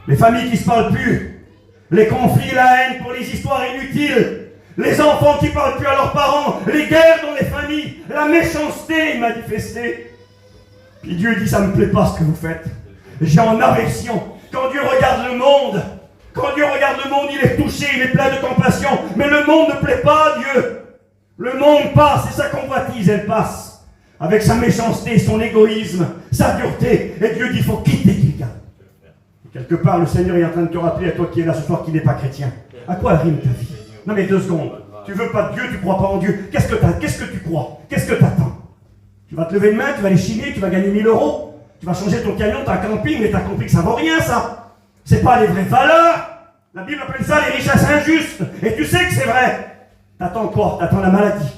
les familles qui ne se parlent plus, les conflits, la haine pour les histoires inutiles, les enfants qui ne parlent plus à leurs parents, les guerres dans les familles, la méchanceté manifestée. Puis Dieu dit, ça ne me plaît pas ce que vous faites. J'ai en aversion. Quand Dieu regarde le monde, il est touché, il est plein de compassion. Mais le monde ne plaît pas à Dieu. Le monde passe et sa convoitise, elle passe. Avec sa méchanceté, son égoïsme, sa dureté. Et Dieu dit, il faut quitter Gilgal. Quelque part, le Seigneur est en train de te rappeler à toi qui es là ce soir, qui n'est pas chrétien. À quoi rime ta vie? Non mais 2 secondes. Tu veux pas de Dieu, tu crois pas en Dieu. Qu'est-ce que tu crois? Qu'est-ce que tu attends? Tu vas te lever demain, tu vas aller chiner, tu vas gagner 1000 €. Tu vas changer ton camion, t'as un camping, mais t'as compris que ça vaut rien, ça. C'est pas les vraies valeurs. La Bible appelle ça les richesses injustes. Et tu sais que c'est vrai. T'attends quoi? T'attends la maladie.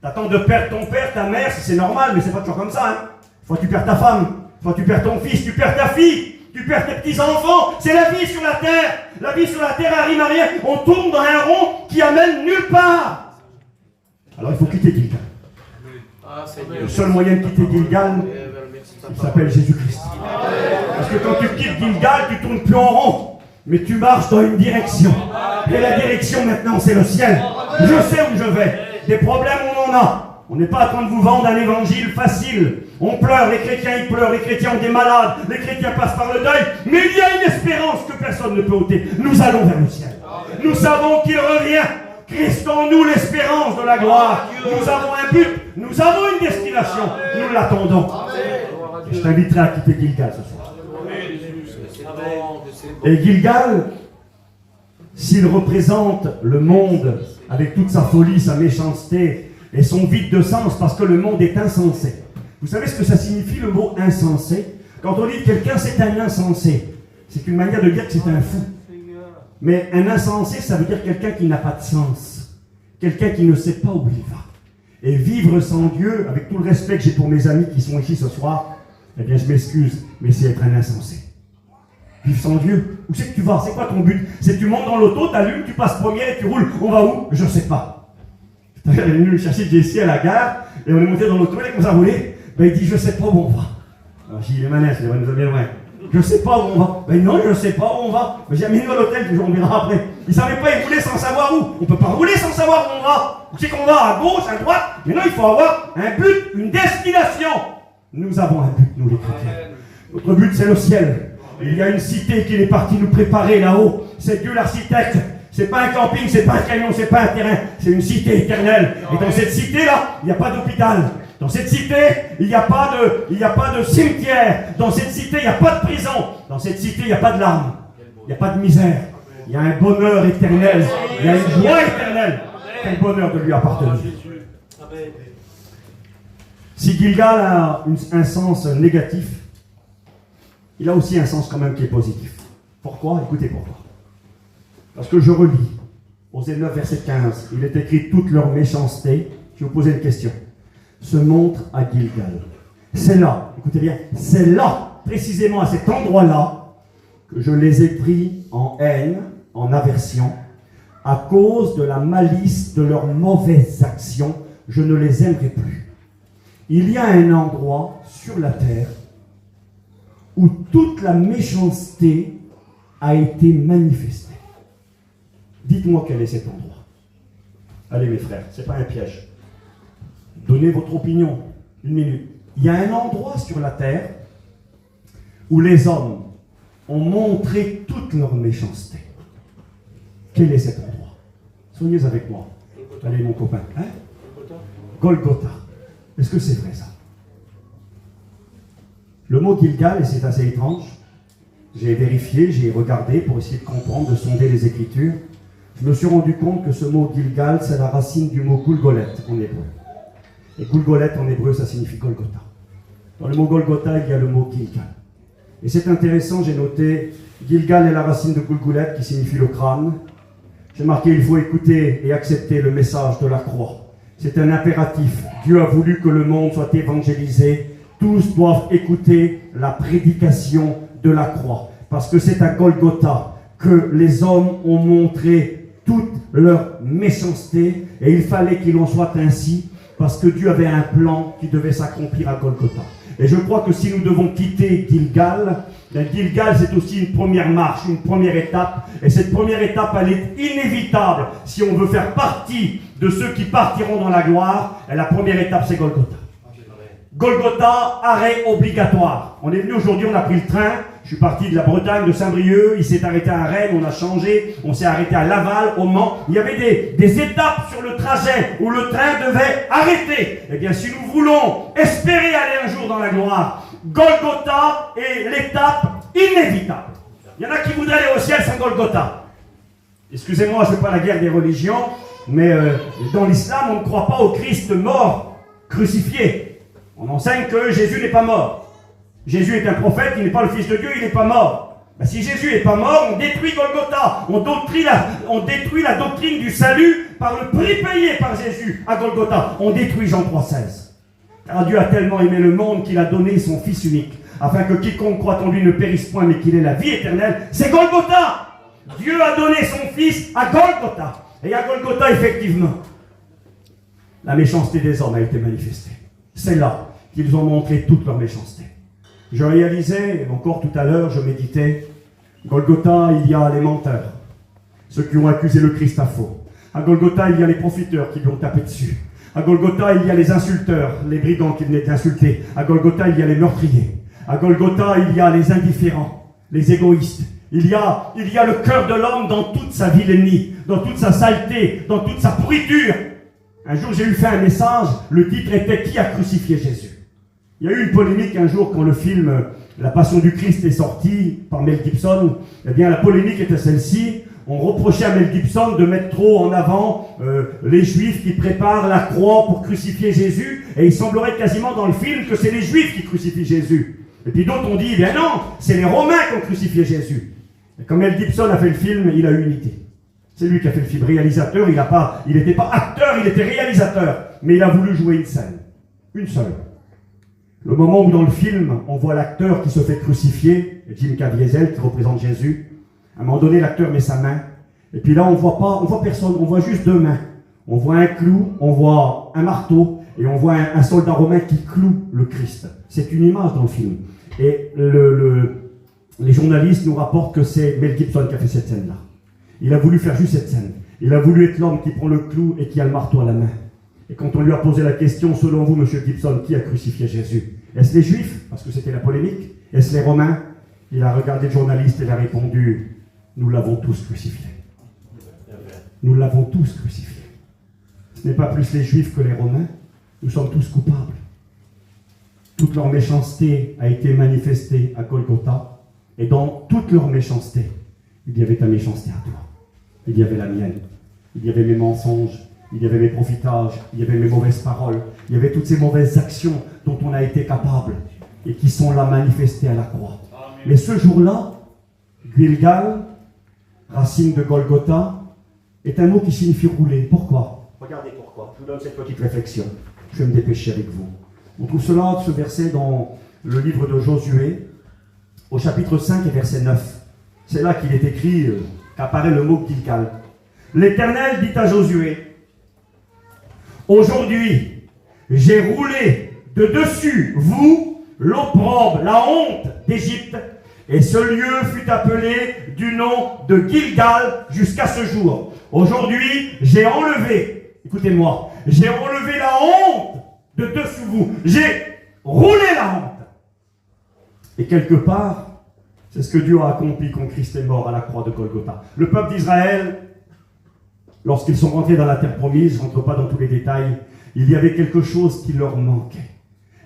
T'attends de perdre ton père, ta mère, c'est normal, mais c'est pas toujours comme ça. Hein. Fois tu perds ta femme, fois tu perds ton fils, tu perds ta fille, tu perds tes petits-enfants. C'est la vie sur la terre. La vie sur la terre arrive à rien. On tourne dans un rond qui amène nulle part. Alors il faut quitter Gilgal. Le seul moyen de quitter Gilgal, il s'appelle Jésus-Christ. Parce que quand tu quittes Gilgal, tu tournes plus en rond, mais tu marches dans une direction. Et la direction maintenant, c'est le ciel. Je sais où je vais. Des problèmes, on en a. On n'est pas en train de vous vendre un évangile facile. On pleure, les chrétiens ils pleurent, les chrétiens ont des malades, les chrétiens passent par le deuil. Mais il y a une espérance que personne ne peut ôter. Nous allons vers le ciel. Nous savons qu'il revient. Christ en nous, l'espérance de la gloire. Nous avons un but, nous avons une destination. Nous l'attendons. Je t'inviterai à quitter Gilgal ce soir. Et Gilgal, s'il représente le monde avec toute sa folie, sa méchanceté et son vide de sens, parce que le monde est insensé. Vous savez ce que ça signifie le mot insensé? Quand on dit que quelqu'un c'est un insensé, c'est une manière de dire que c'est un fou. Mais un insensé, ça veut dire quelqu'un qui n'a pas de sens. Quelqu'un qui ne sait pas où il va. Et vivre sans Dieu, avec tout le respect que j'ai pour mes amis qui sont ici ce soir, eh bien je m'excuse, mais c'est être un insensé. Vivre sans Dieu, où c'est que tu vas? C'est quoi ton but? C'est que tu montes dans l'auto, tu allumes, tu passes premier et tu roules. On va où? Je ne sais pas. Il est venu chercher Jessie à la gare, et on est monté dans l'auto, il a commencé à rouler. Ben, il dit, je ne sais pas où on va. Alors j'ai dit, les manèges, il va nous amener loin. Je ne sais pas où on va. Ben non, je ne sais pas où on va. Ben, j'ai amené à l'hôtel, puis on verra après. Il ne savait pas, il roulait sans savoir où. On ne peut pas rouler sans savoir où on va. Où c'est qu'on va? À gauche, à droite? Mais non, il faut avoir un but, une destination. Nous avons un but, nous les chrétiens. Notre but, c'est le ciel. Il y a une cité qui est partie nous préparer là-haut. C'est Dieu l'architecte. C'est pas un camping, c'est pas un camion, c'est pas un terrain. C'est une cité éternelle. Et dans cette cité-là, il n'y a pas d'hôpital. Dans cette cité, il n'y a pas de cimetière. Dans cette cité, il n'y a pas de prison. Dans cette cité, il n'y a pas de larmes. Il n'y a pas de misère. Il y a un bonheur éternel. Il y a une joie éternelle. Quel bonheur de lui appartenir. Si Gilgal a un sens négatif, il a aussi un sens quand même qui est positif. Pourquoi? Écoutez pourquoi. Parce que je relis, Osée 9, verset 15, il est écrit toute leur méchanceté. Je vais vous poser une question. Se montre à Gilgal. C'est là, écoutez bien, c'est là, précisément à cet endroit-là, que je les ai pris en haine, en aversion, à cause de la malice de leurs mauvaises actions. Je ne les aimerai plus. Il y a un endroit sur la terre où toute la méchanceté a été manifestée. Dites-moi quel est cet endroit. Allez mes frères, ce n'est pas un piège. Donnez votre opinion. 1 minute. Il y a un endroit sur la terre où les hommes ont montré toute leur méchanceté. Quel est cet endroit? Soyez avec moi. Allez mon copain. Hein? Golgotha. Est-ce que c'est vrai ça? Le mot Gilgal, et c'est assez étrange, j'ai vérifié, j'ai regardé pour essayer de comprendre, de sonder les Écritures. Je me suis rendu compte que ce mot Gilgal, c'est la racine du mot Gulgolet en hébreu. Et Gulgolet en hébreu, ça signifie Golgotha. Dans le mot Golgotha, il y a le mot Gilgal. Et c'est intéressant, j'ai noté, Gilgal est la racine de Gulgolet qui signifie le crâne. J'ai marqué, il faut écouter et accepter le message de la croix. C'est un impératif. Dieu a voulu que le monde soit évangélisé. Tous doivent écouter la prédication de la croix. Parce que c'est à Golgotha que les hommes ont montré toute leur méchanceté. Et il fallait qu'il en soit ainsi. Parce que Dieu avait un plan qui devait s'accomplir à Golgotha. Et je crois que si nous devons quitter Gilgal, Gilgal c'est aussi une première marche, une première étape. Et cette première étape, elle est inévitable si on veut faire partie de ceux qui partiront dans la gloire. Et la première étape, c'est Golgotha. Golgotha, arrêt obligatoire. On est venu aujourd'hui, on a pris le train. Je suis parti de la Bretagne, de Saint-Brieuc. Il s'est arrêté à Rennes, on a changé. On s'est arrêté à Laval, au Mans. Il y avait des étapes sur le trajet où le train devait arrêter. Eh bien, si nous voulons espérer aller un jour dans la gloire, Golgotha est l'étape inévitable. Il y en a qui voudraient aller au ciel sans Golgotha. Excusez-moi, je ne fais pas la guerre des religions, mais dans l'islam, on ne croit pas au Christ mort, crucifié. On enseigne que Jésus n'est pas mort. Jésus est un prophète, il n'est pas le Fils de Dieu, il n'est pas mort. Ben, si Jésus n'est pas mort, on détruit Golgotha. On détruit la doctrine du salut par le prix payé par Jésus à Golgotha. On détruit Jean 3,16. Car Dieu a tellement aimé le monde qu'il a donné son Fils unique, afin que quiconque croit en lui ne périsse point, mais qu'il ait la vie éternelle. C'est Golgotha. Dieu a donné son Fils à Golgotha. Et à Golgotha, effectivement, la méchanceté des hommes a été manifestée. C'est là qu'ils ont montré toute leur méchanceté. Je réalisais, encore tout à l'heure, je méditais, Golgotha, il y a les menteurs, ceux qui ont accusé le Christ à faux. À Golgotha, il y a les profiteurs qui lui ont tapé dessus. À Golgotha, il y a les insulteurs, les brigands qui venaient d'insulter. À Golgotha, il y a les meurtriers. À Golgotha, il y a les indifférents, les égoïstes. Il y a le cœur de l'homme dans toute sa vilainie, dans toute sa saleté, dans toute sa pourriture. Un jour, j'ai eu fait un message, le titre était « Qui a crucifié Jésus ?» Il y a eu une polémique un jour quand le film « La Passion du Christ » est sorti par Mel Gibson. Eh bien, la polémique était celle-ci. On reprochait à Mel Gibson de mettre trop en avant les Juifs qui préparent la croix pour crucifier Jésus. Et il semblerait quasiment dans le film que c'est les Juifs qui crucifient Jésus. Et puis d'autres ont dit « Bien non, c'est les Romains qui ont crucifié Jésus ». Et quand Mel Gibson a fait le film, il a eu une idée. C'est lui qui a fait le film. Réalisateur, il n'était pas acteur, il était réalisateur. Mais il a voulu jouer une scène. Une seule. Le moment où dans le film, on voit l'acteur qui se fait crucifier, Jim Caviezel qui représente Jésus. À un moment donné, l'acteur met sa main. Et puis là, on voit personne, on voit juste deux mains. On voit un clou, on voit un marteau, et on voit un soldat romain qui cloue le Christ. C'est une image dans le film. Et les journalistes nous rapportent que c'est Mel Gibson qui a fait cette scène-là. Il a voulu faire juste cette scène. Il a voulu être l'homme qui prend le clou et qui a le marteau à la main. Et quand on lui a posé la question, selon vous, monsieur Gibson, qui a crucifié Jésus? Est-ce les Juifs? Parce que c'était la polémique. Est-ce les Romains? Il a regardé le journaliste et il a répondu, nous l'avons tous crucifié. Nous l'avons tous crucifié. Ce n'est pas plus les Juifs que les Romains. Nous sommes tous coupables. Toute leur méchanceté a été manifestée à Golgotha. Et dans toute leur méchanceté, il y avait ta méchanceté à toi. Il y avait la mienne. Il y avait mes mensonges. Il y avait mes profitages. Il y avait mes mauvaises paroles. Il y avait toutes ces mauvaises actions dont on a été capable et qui sont là manifestées à la croix. Mais ce jour-là, Gilgal, racine de Golgotha, est un mot qui signifie rouler. Pourquoi? Regardez pourquoi. Je vous donne cette petite réflexion. Je vais me dépêcher avec vous. On trouve ce verset dans le livre de Josué, au chapitre 5 et verset 9. C'est là qu'il est écrit, qu'apparaît le mot Gilgal. L'Éternel dit à Josué, aujourd'hui, j'ai roulé de dessus vous l'opprobre, la honte d'Égypte, et ce lieu fut appelé du nom de Gilgal jusqu'à ce jour. Aujourd'hui, j'ai enlevé, écoutez-moi, j'ai enlevé la honte de dessous vous. J'ai roulé la honte. Et quelque part, c'est ce que Dieu a accompli quand Christ est mort à la croix de Golgotha. Le peuple d'Israël, lorsqu'ils sont rentrés dans la terre promise, je ne rentre pas dans tous les détails, il y avait quelque chose qui leur manquait.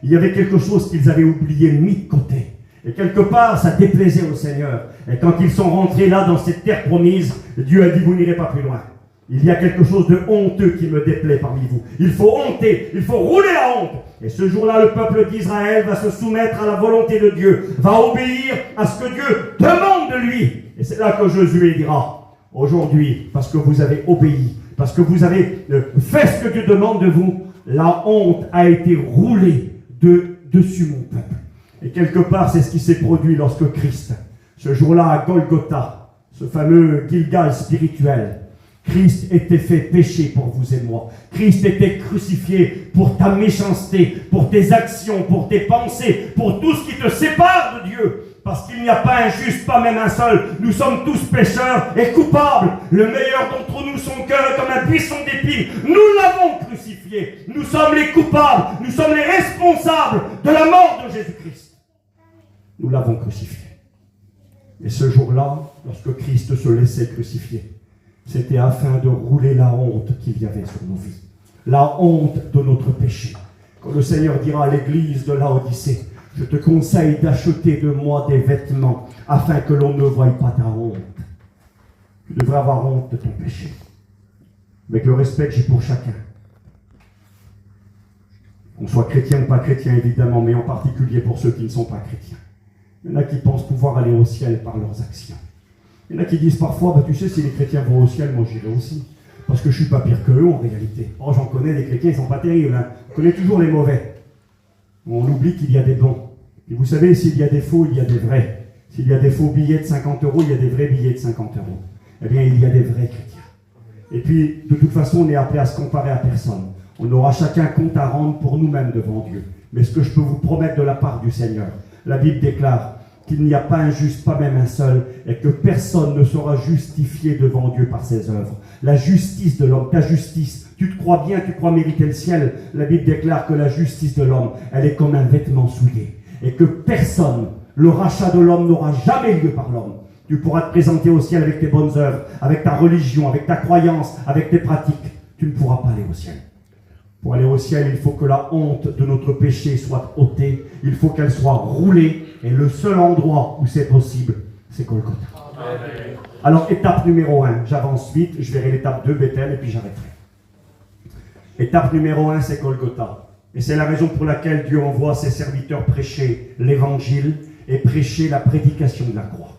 Il y avait quelque chose qu'ils avaient oublié, mis de côté. Et quelque part, ça déplaisait au Seigneur. Et quand ils sont rentrés là dans cette terre promise, Dieu a dit, vous n'irez pas plus loin. Il y a quelque chose de honteux qui me déplaît parmi vous. Il faut honter, il faut rouler la honte. Et ce jour-là, le peuple d'Israël va se soumettre à la volonté de Dieu, va obéir à ce que Dieu demande de lui. Et c'est là que Josué dira, aujourd'hui, parce que vous avez obéi, parce que vous avez fait ce que Dieu demande de vous, la honte a été roulée dessus mon peuple. Et quelque part, c'est ce qui s'est produit lorsque Christ, ce jour-là à Golgotha, ce fameux Gilgal spirituel, Christ était fait péché pour vous et moi. Christ était crucifié pour ta méchanceté, pour tes actions, pour tes pensées, pour tout ce qui te sépare de Dieu. Parce qu'il n'y a pas un juste, pas même un seul. Nous sommes tous pécheurs et coupables. Le meilleur d'entre nous, son cœur est comme un buisson d'épines. Nous l'avons crucifié. Nous sommes les coupables. Nous sommes les responsables de la mort de Jésus-Christ. Nous l'avons crucifié. Et ce jour-là, lorsque Christ se laissait crucifier, c'était afin de rouler la honte qu'il y avait sur nos vies. La honte de notre péché. Quand le Seigneur dira à l'église de Laodicée, je te conseille d'acheter de moi des vêtements afin que l'on ne voie pas ta honte. Tu devrais avoir honte de ton péché. Avec le respect que j'ai pour chacun. Qu'on soit chrétien ou pas chrétien, évidemment, mais en particulier pour ceux qui ne sont pas chrétiens. Il y en a qui pensent pouvoir aller au ciel par leurs actions. Il y en a qui disent parfois, tu sais, si les chrétiens vont au ciel, moi j'irai aussi. Parce que je ne suis pas pire qu'eux en réalité. Oh, j'en connais, les chrétiens, ils ne sont pas terribles. Hein. On connaît toujours les mauvais. On oublie qu'il y a des bons. Et vous savez, s'il y a des faux, il y a des vrais. S'il y a des faux billets de 50 €, il y a des vrais billets de 50 €. Eh bien, il y a des vrais chrétiens. Et puis, de toute façon, on est appelé à se comparer à personne. On aura chacun compte à rendre pour nous-mêmes devant Dieu. Mais ce que je peux vous promettre de la part du Seigneur, la Bible déclare qu'il n'y a pas un juste, pas même un seul, et que personne ne sera justifié devant Dieu par ses œuvres. La justice de l'homme, ta justice, tu te crois bien, tu crois mériter le ciel. La Bible déclare que la justice de l'homme, elle est comme un vêtement souillé. Et que personne, le rachat de l'homme n'aura jamais lieu par l'homme. Tu pourras te présenter au ciel avec tes bonnes œuvres, avec ta religion, avec ta croyance, avec tes pratiques. Tu ne pourras pas aller au ciel. Pour aller au ciel, il faut que la honte de notre péché soit ôtée. Il faut qu'elle soit roulée. Et le seul endroit où c'est possible, c'est Golgotha. Amen. Alors, étape numéro 1, j'avance vite, je verrai l'étape 2, Bethel, et puis j'arrêterai. Étape numéro 1, c'est Golgotha. Et c'est la raison pour laquelle Dieu envoie ses serviteurs prêcher l'évangile et prêcher la prédication de la croix.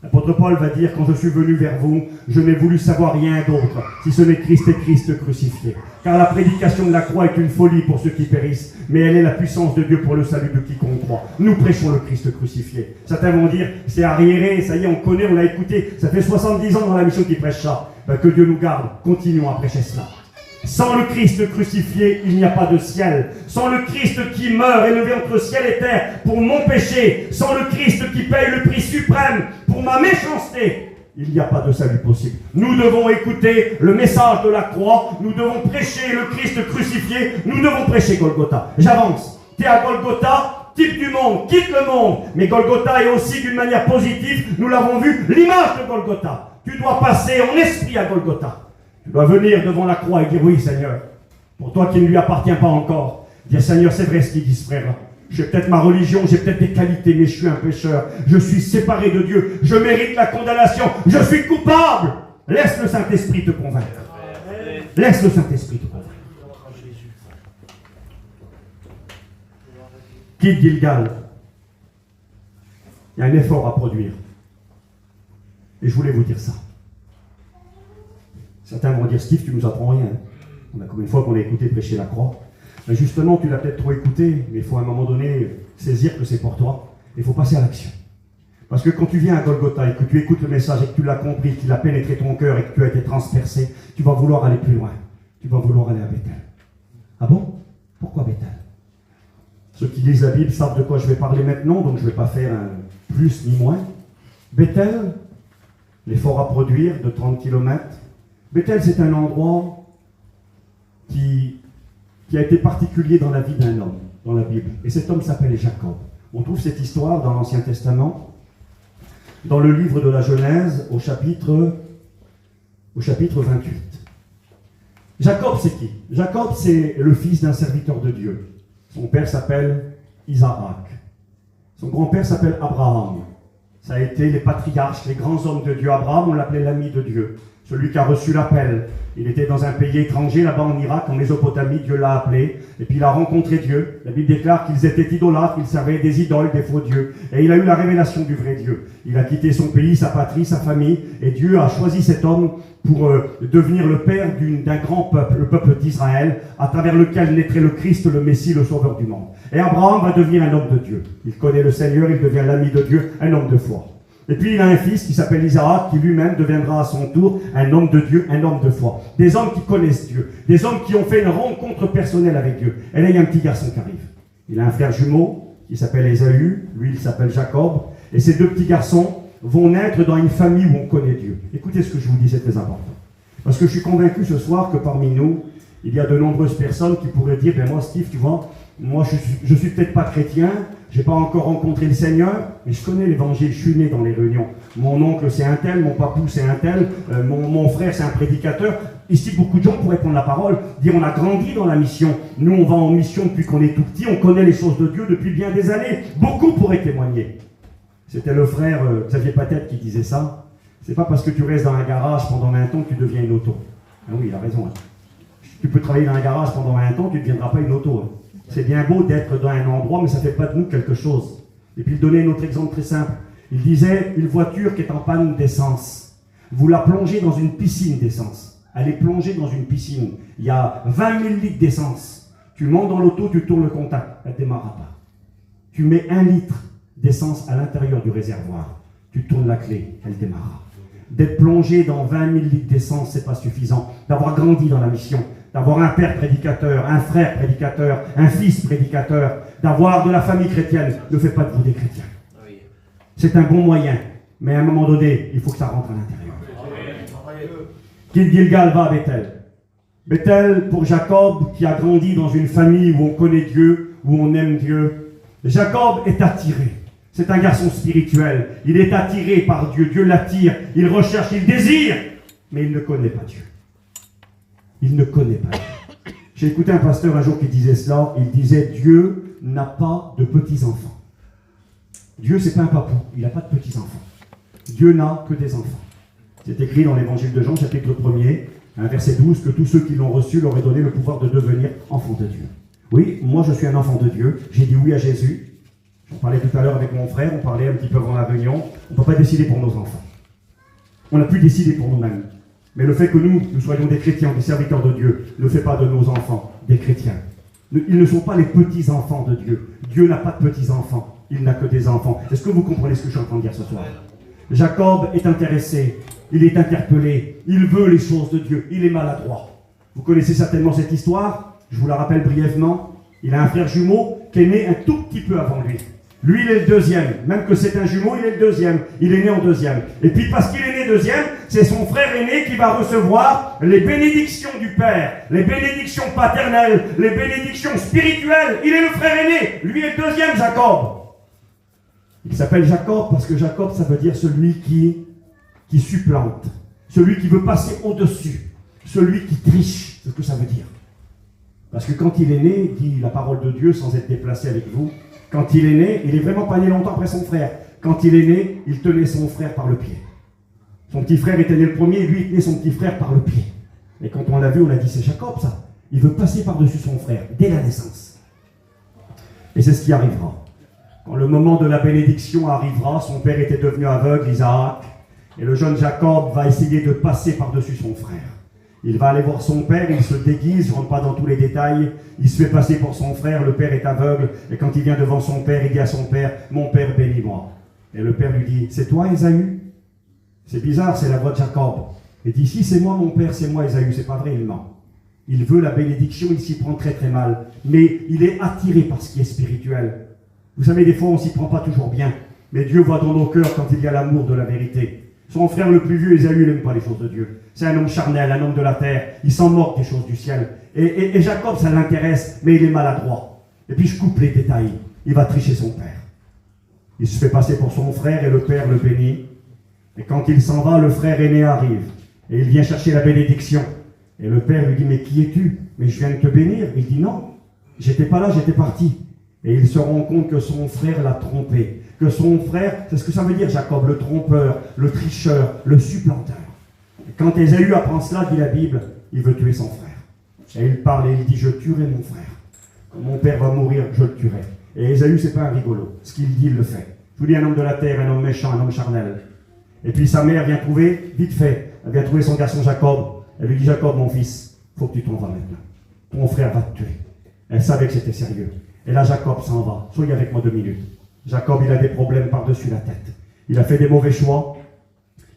L'apôtre Paul va dire, quand je suis venu vers vous, je n'ai voulu savoir rien d'autre, si ce n'est Christ et Christ crucifié. Car la prédication de la croix est une folie pour ceux qui périssent, mais elle est la puissance de Dieu pour le salut de quiconque croit. Nous prêchons le Christ crucifié. Certains vont dire, c'est arriéré, ça y est, on connaît, on l'a écouté, ça fait 70 ans dans la mission qui prêche ça. Que Dieu nous garde, continuons à prêcher cela. Sans le Christ crucifié, il n'y a pas de ciel. Sans le Christ qui meurt élevé entre ciel et terre pour mon péché, sans le Christ qui paye le prix suprême pour ma méchanceté, il n'y a pas de salut possible. Nous devons écouter le message de la croix, nous devons prêcher le Christ crucifié, nous devons prêcher Golgotha. J'avance. Tu es à Golgotha, type du monde, quitte le monde. Mais Golgotha est aussi d'une manière positive, nous l'avons vu, l'image de Golgotha. Tu dois passer en esprit à Golgotha. Tu dois venir devant la croix et dire, oui Seigneur, pour toi qui ne lui appartient pas encore, dire Seigneur, c'est vrai ce qu'ils disent frère, j'ai peut-être ma religion, j'ai peut-être des qualités, mais je suis un pécheur, je suis séparé de Dieu, je mérite la condamnation, je suis coupable. Laisse le Saint-Esprit te convaincre. Laisse le Saint-Esprit te convaincre. Quitte Gilgal. Il y a un effort à produire. Et je voulais vous dire ça. Certains vont dire, Steve, tu nous apprends rien. On a combien de fois qu'on a écouté prêcher la croix. Mais justement, tu l'as peut-être trop écouté, mais il faut à un moment donné saisir que c'est pour toi. Il faut passer à l'action. Parce que quand tu viens à Golgotha et que tu écoutes le message et que tu l'as compris, qu'il a pénétré ton cœur et que tu as été transpercé, tu vas vouloir aller plus loin. Tu vas vouloir aller à Bethel. Ah bon? Pourquoi Bethel? Ceux qui lisent la Bible savent de quoi je vais parler maintenant, donc je ne vais pas faire un plus ni moins. Bethel, l'effort à produire de 30 km. Bethel, c'est un endroit qui a été particulier dans la vie d'un homme, dans la Bible. Et cet homme s'appelle Jacob. On trouve cette histoire dans l'Ancien Testament, dans le livre de la Genèse, au chapitre 28. Jacob, c'est qui? Jacob, c'est le fils d'un serviteur de Dieu. Son père s'appelle Isaac. Son grand-père s'appelle Abraham. Ça a été les patriarches, les grands hommes de Dieu. Abraham, on l'appelait l'ami de Dieu. Celui qui a reçu l'appel. Il était dans un pays étranger, là-bas en Irak, en Mésopotamie, Dieu l'a appelé, et puis il a rencontré Dieu. La Bible déclare qu'ils étaient idolâtres, qu'ils servaient des idoles, des faux dieux. Et il a eu la révélation du vrai Dieu. Il a quitté son pays, sa patrie, sa famille, et Dieu a choisi cet homme pour devenir le père d'un grand peuple, le peuple d'Israël, à travers lequel naîtrait le Christ, le Messie, le Sauveur du monde. Et Abraham va devenir un homme de Dieu. Il connaît le Seigneur, il devient l'ami de Dieu, un homme de foi. Et puis il a un fils qui s'appelle Isaac, qui lui-même deviendra à son tour un homme de Dieu, un homme de foi. Des hommes qui connaissent Dieu, des hommes qui ont fait une rencontre personnelle avec Dieu. Et là, il y a un petit garçon qui arrive. Il a un frère jumeau qui s'appelle Ésaü, lui il s'appelle Jacob. Et ces deux petits garçons vont naître dans une famille où on connaît Dieu. Écoutez ce que je vous dis, c'est très important. Parce que je suis convaincu ce soir que parmi nous, il y a de nombreuses personnes qui pourraient dire, ben moi Steve, tu vois, moi je suis peut-être pas chrétien, j'ai pas encore rencontré le Seigneur, mais je connais l'évangile, je suis né dans les réunions. Mon oncle c'est un tel, mon papou c'est un tel, mon frère c'est un prédicateur. Ici beaucoup de gens pourraient prendre la parole, dire on a grandi dans la mission. Nous on va en mission depuis qu'on est tout petit, on connaît les choses de Dieu depuis bien des années. Beaucoup pourraient témoigner. C'était le frère Xavier Patette qui disait ça. C'est pas parce que tu restes dans un garage pendant 20 ans que tu deviens une auto. Ah oui, il a raison. Hein. Tu peux travailler dans un garage pendant 20 ans, tu ne deviendras pas une auto. Hein. C'est bien beau d'être dans un endroit, mais ça ne fait pas de nous quelque chose. Et puis il donnait un autre exemple très simple. Il disait, une voiture qui est en panne d'essence, vous la plongez dans une piscine d'essence. Elle est plongée dans une piscine. Il y a 20 000 litres d'essence. Tu montes dans l'auto, tu tournes le contact, elle ne démarrera pas. Tu mets 1 litre d'essence à l'intérieur du réservoir. Tu tournes la clé, elle démarrera. D'être plongé dans 20 000 litres d'essence, ce n'est pas suffisant. D'avoir grandi dans la mission, d'avoir un père prédicateur, un frère prédicateur, un fils prédicateur, d'avoir de la famille chrétienne, ne fait pas de vous des chrétiens. C'est un bon moyen, mais à un moment donné, il faut que ça rentre à l'intérieur. Qu'il Gilgal va à Bethel. Bethel, pour Jacob, qui a grandi dans une famille où on connaît Dieu, où on aime Dieu, Jacob est attiré. C'est un garçon spirituel. Il est attiré par Dieu. Dieu l'attire. Il recherche, il désire. Mais il ne connaît pas Dieu. Il ne connaît pas Dieu. J'ai écouté un pasteur un jour qui disait cela. Il disait, Dieu n'a pas de petits-enfants. Dieu, c'est pas un papou. Il n'a pas de petits-enfants. Dieu n'a que des enfants. C'est écrit dans l'évangile de Jean, chapitre 1er, verset 12, que tous ceux qui l'ont reçu leur aient donné le pouvoir de devenir enfants de Dieu. Oui, moi je suis un enfant de Dieu. J'ai dit oui à Jésus. J'en parlais tout à l'heure avec mon frère, on parlait un petit peu avant la réunion. On ne peut pas décider pour nos enfants. On a pu décider pour nous-mêmes. Mais le fait que nous soyons des chrétiens, des serviteurs de Dieu, ne fait pas de nos enfants des chrétiens. Ils ne sont pas les petits-enfants de Dieu. Dieu n'a pas de petits-enfants. Il n'a que des enfants. Est-ce que vous comprenez ce que je suis en train de dire ce soir? Jacob est intéressé. Il est interpellé. Il veut les choses de Dieu. Il est maladroit. Vous connaissez certainement cette histoire. Je vous la rappelle brièvement. Il a un frère jumeau qui est né un tout petit peu avant lui. Lui, il est le deuxième. Même que c'est un jumeau, il est le deuxième. Il est né en deuxième. Et puis, parce qu'il est né deuxième, c'est son frère aîné qui va recevoir les bénédictions du Père, les bénédictions paternelles, les bénédictions spirituelles. Il est le frère aîné. Lui est le deuxième, Jacob. Il s'appelle Jacob parce que Jacob, ça veut dire celui qui supplante, celui qui veut passer au-dessus, celui qui triche. C'est ce que ça veut dire. Parce que quand il est né, dit la parole de Dieu sans être déplacé avec vous, quand il est né, il est vraiment pas né longtemps après son frère. Quand il est né, il tenait son frère par le pied. Son petit frère était né le premier, lui il tenait son petit frère par le pied. Et quand on l'a vu, on a dit c'est Jacob ça. Il veut passer par-dessus son frère, dès la naissance. Et c'est ce qui arrivera. Quand le moment de la bénédiction arrivera, son père était devenu aveugle, Isaac, et le jeune Jacob va essayer de passer par-dessus son frère. Il va aller voir son père, il se déguise, je ne rentre pas dans tous les détails, il se fait passer pour son frère, le père est aveugle, et quand il vient devant son père, il dit à son père, mon père bénis-moi. Et le père lui dit, c'est toi Ésaü? C'est bizarre, c'est la voix de Jacob. Il dit, si c'est moi mon père, c'est moi Ésaü, c'est pas vrai, il ment. Il veut la bénédiction, il s'y prend très très mal, mais il est attiré par ce qui est spirituel. Vous savez, des fois on s'y prend pas toujours bien, mais Dieu voit dans nos cœurs quand il y a l'amour de la vérité. Son frère le plus vieux, Ésaü, il n'aime pas les choses de Dieu. C'est un homme charnel, un homme de la terre. Il s'en moque des choses du ciel. Et Jacob, ça l'intéresse, mais il est maladroit. Et puis je coupe les détails. Il va tricher son père. Il se fait passer pour son frère et le père le bénit. Et quand il s'en va, le frère aîné arrive. Et il vient chercher la bénédiction. Et le père lui dit, mais qui es-tu? Mais je viens de te bénir. Il dit, non, j'étais pas là, j'étais parti. Et il se rend compte que son frère l'a trompé. Que son frère, c'est ce que ça veut dire Jacob, le trompeur, le tricheur, le supplanteur. Et quand Ésaü apprend cela, dit la Bible, il veut tuer son frère. Et il parle et il dit, je tuerai mon frère. Quand mon père va mourir, je le tuerai. Et Ésaü, c'est pas un rigolo. Ce qu'il dit, il le fait. Je vous dis, un homme de la terre, un homme méchant, un homme charnel. Et puis sa mère vient trouver, vite fait, elle vient trouver son garçon Jacob. Elle lui dit, Jacob, mon fils, faut que tu t'en vas maintenant. Ton frère va te tuer. Elle savait que c'était sérieux. Et là, Jacob s'en va. Soyez avec moi 2 minutes. Jacob, il a des problèmes par-dessus la tête. Il a fait des mauvais choix.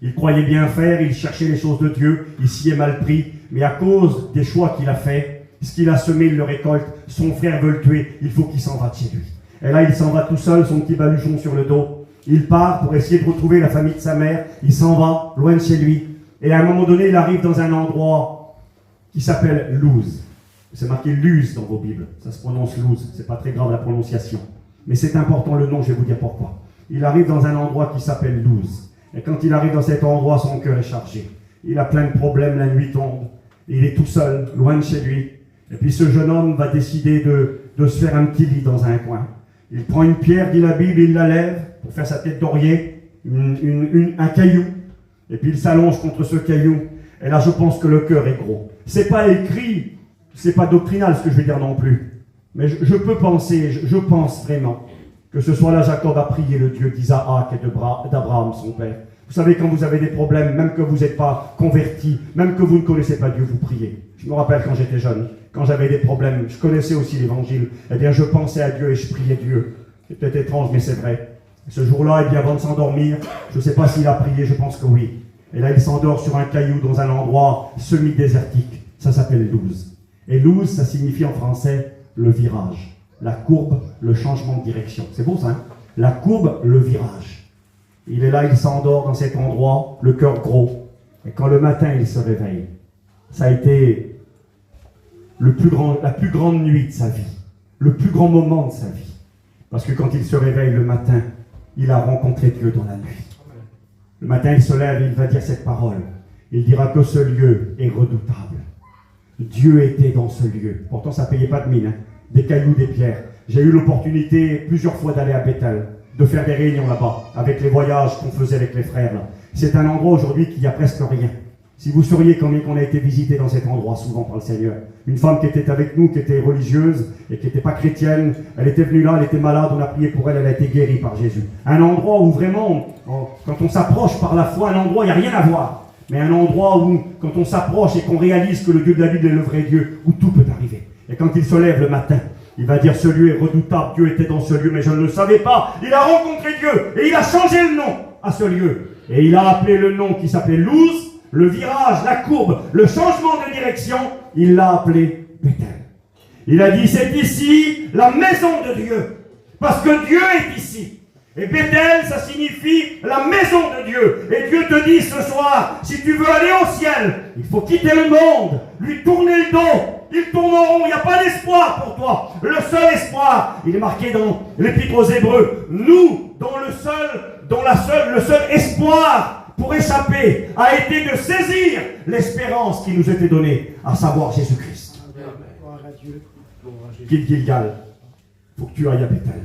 Il croyait bien faire, il cherchait les choses de Dieu, il s'y est mal pris. Mais à cause des choix qu'il a faits, ce qu'il a semé, il le récolte. Son frère veut le tuer, il faut qu'il s'en va de chez lui. Et là, il s'en va tout seul, son petit baluchon sur le dos. Il part pour essayer de retrouver la famille de sa mère. Il s'en va, loin de chez lui. Et à un moment donné, il arrive dans un endroit qui s'appelle Luz. C'est marqué Luz dans vos Bibles. Ça se prononce Luz. C'est pas très grave la prononciation. Mais c'est important le nom, je vais vous dire pourquoi. Il arrive dans un endroit qui s'appelle Luz. Et quand il arrive dans cet endroit, son cœur est chargé. Il a plein de problèmes, la nuit tombe. Il est tout seul, loin de chez lui. Et puis ce jeune homme va décider de se faire un petit lit dans un coin. Il prend une pierre, dit la Bible, il la lève pour faire sa tête d'oreiller, un caillou. Et puis il s'allonge contre ce caillou. Et là, je pense que le cœur est gros. C'est pas écrit, c'est pas doctrinal ce que je vais dire non plus. Mais je peux penser, je pense vraiment que ce soit là Jacob a prié le Dieu d'Isaac et d'Abraham, son père. Vous savez, quand vous avez des problèmes, même que vous n'êtes pas converti, même que vous ne connaissez pas Dieu, vous priez. Je me rappelle quand j'étais jeune, quand j'avais des problèmes, je connaissais aussi l'évangile. Eh bien, je pensais à Dieu et je priais Dieu. C'est peut-être étrange, mais c'est vrai. Ce jour-là, eh bien, avant de s'endormir, je ne sais pas s'il a prié, je pense que oui. Et là, il s'endort sur un caillou dans un endroit semi-désertique. Ça s'appelle Luz. Et Luz, ça signifie en français le virage. La courbe, le changement de direction. C'est beau ça, hein? La courbe, le virage. Il est là, il s'endort dans cet endroit, le cœur gros. Et quand le matin, il se réveille, ça a été la plus grande nuit de sa vie. Le plus grand moment de sa vie. Parce que quand il se réveille le matin, il a rencontré Dieu dans la nuit. Le matin, il se lève et il va dire cette parole. Il dira que ce lieu est redoutable. Dieu était dans ce lieu. Pourtant, ça ne payait pas de mine, hein. Des cailloux, des pierres. J'ai eu l'opportunité plusieurs fois d'aller à Bethel, de faire des réunions là-bas, avec les voyages qu'on faisait avec les frères. Là. C'est un endroit aujourd'hui qui n'y a presque rien. Si vous sauriez combien qu'on a été visité dans cet endroit, souvent par le Seigneur. Une femme qui était avec nous, qui était religieuse et qui n'était pas chrétienne, elle était venue là, elle était malade, on a prié pour elle, elle a été guérie par Jésus. Un endroit où vraiment, quand on s'approche par la foi, un endroit, il n'y a rien à voir. Mais un endroit où, quand on s'approche et qu'on réalise que le Dieu de la Bible est le vrai Dieu, où tout peut arriver. Et quand il se lève le matin, il va dire, ce lieu est redoutable, Dieu était dans ce lieu, mais je ne le savais pas. Il a rencontré Dieu et il a changé le nom à ce lieu. Et il a appelé le nom qui s'appelait Luz, le virage, la courbe, le changement de direction, il l'a appelé Bethel. Il a dit, c'est ici la maison de Dieu, parce que Dieu est ici. Et Bethel, ça signifie la maison de Dieu. Et Dieu te dit ce soir, si tu veux aller au ciel, il faut quitter le monde, lui tourner le dos. Ils tourneront, il n'y a pas d'espoir pour toi. Le seul espoir, il est marqué dans l'Épître aux Hébreux, nous, dont le seul espoir pour échapper a été de saisir l'espérance qui nous était donnée, à savoir Jésus-Christ. Quitte Gilgal, il faut que tu ailles à Bethel.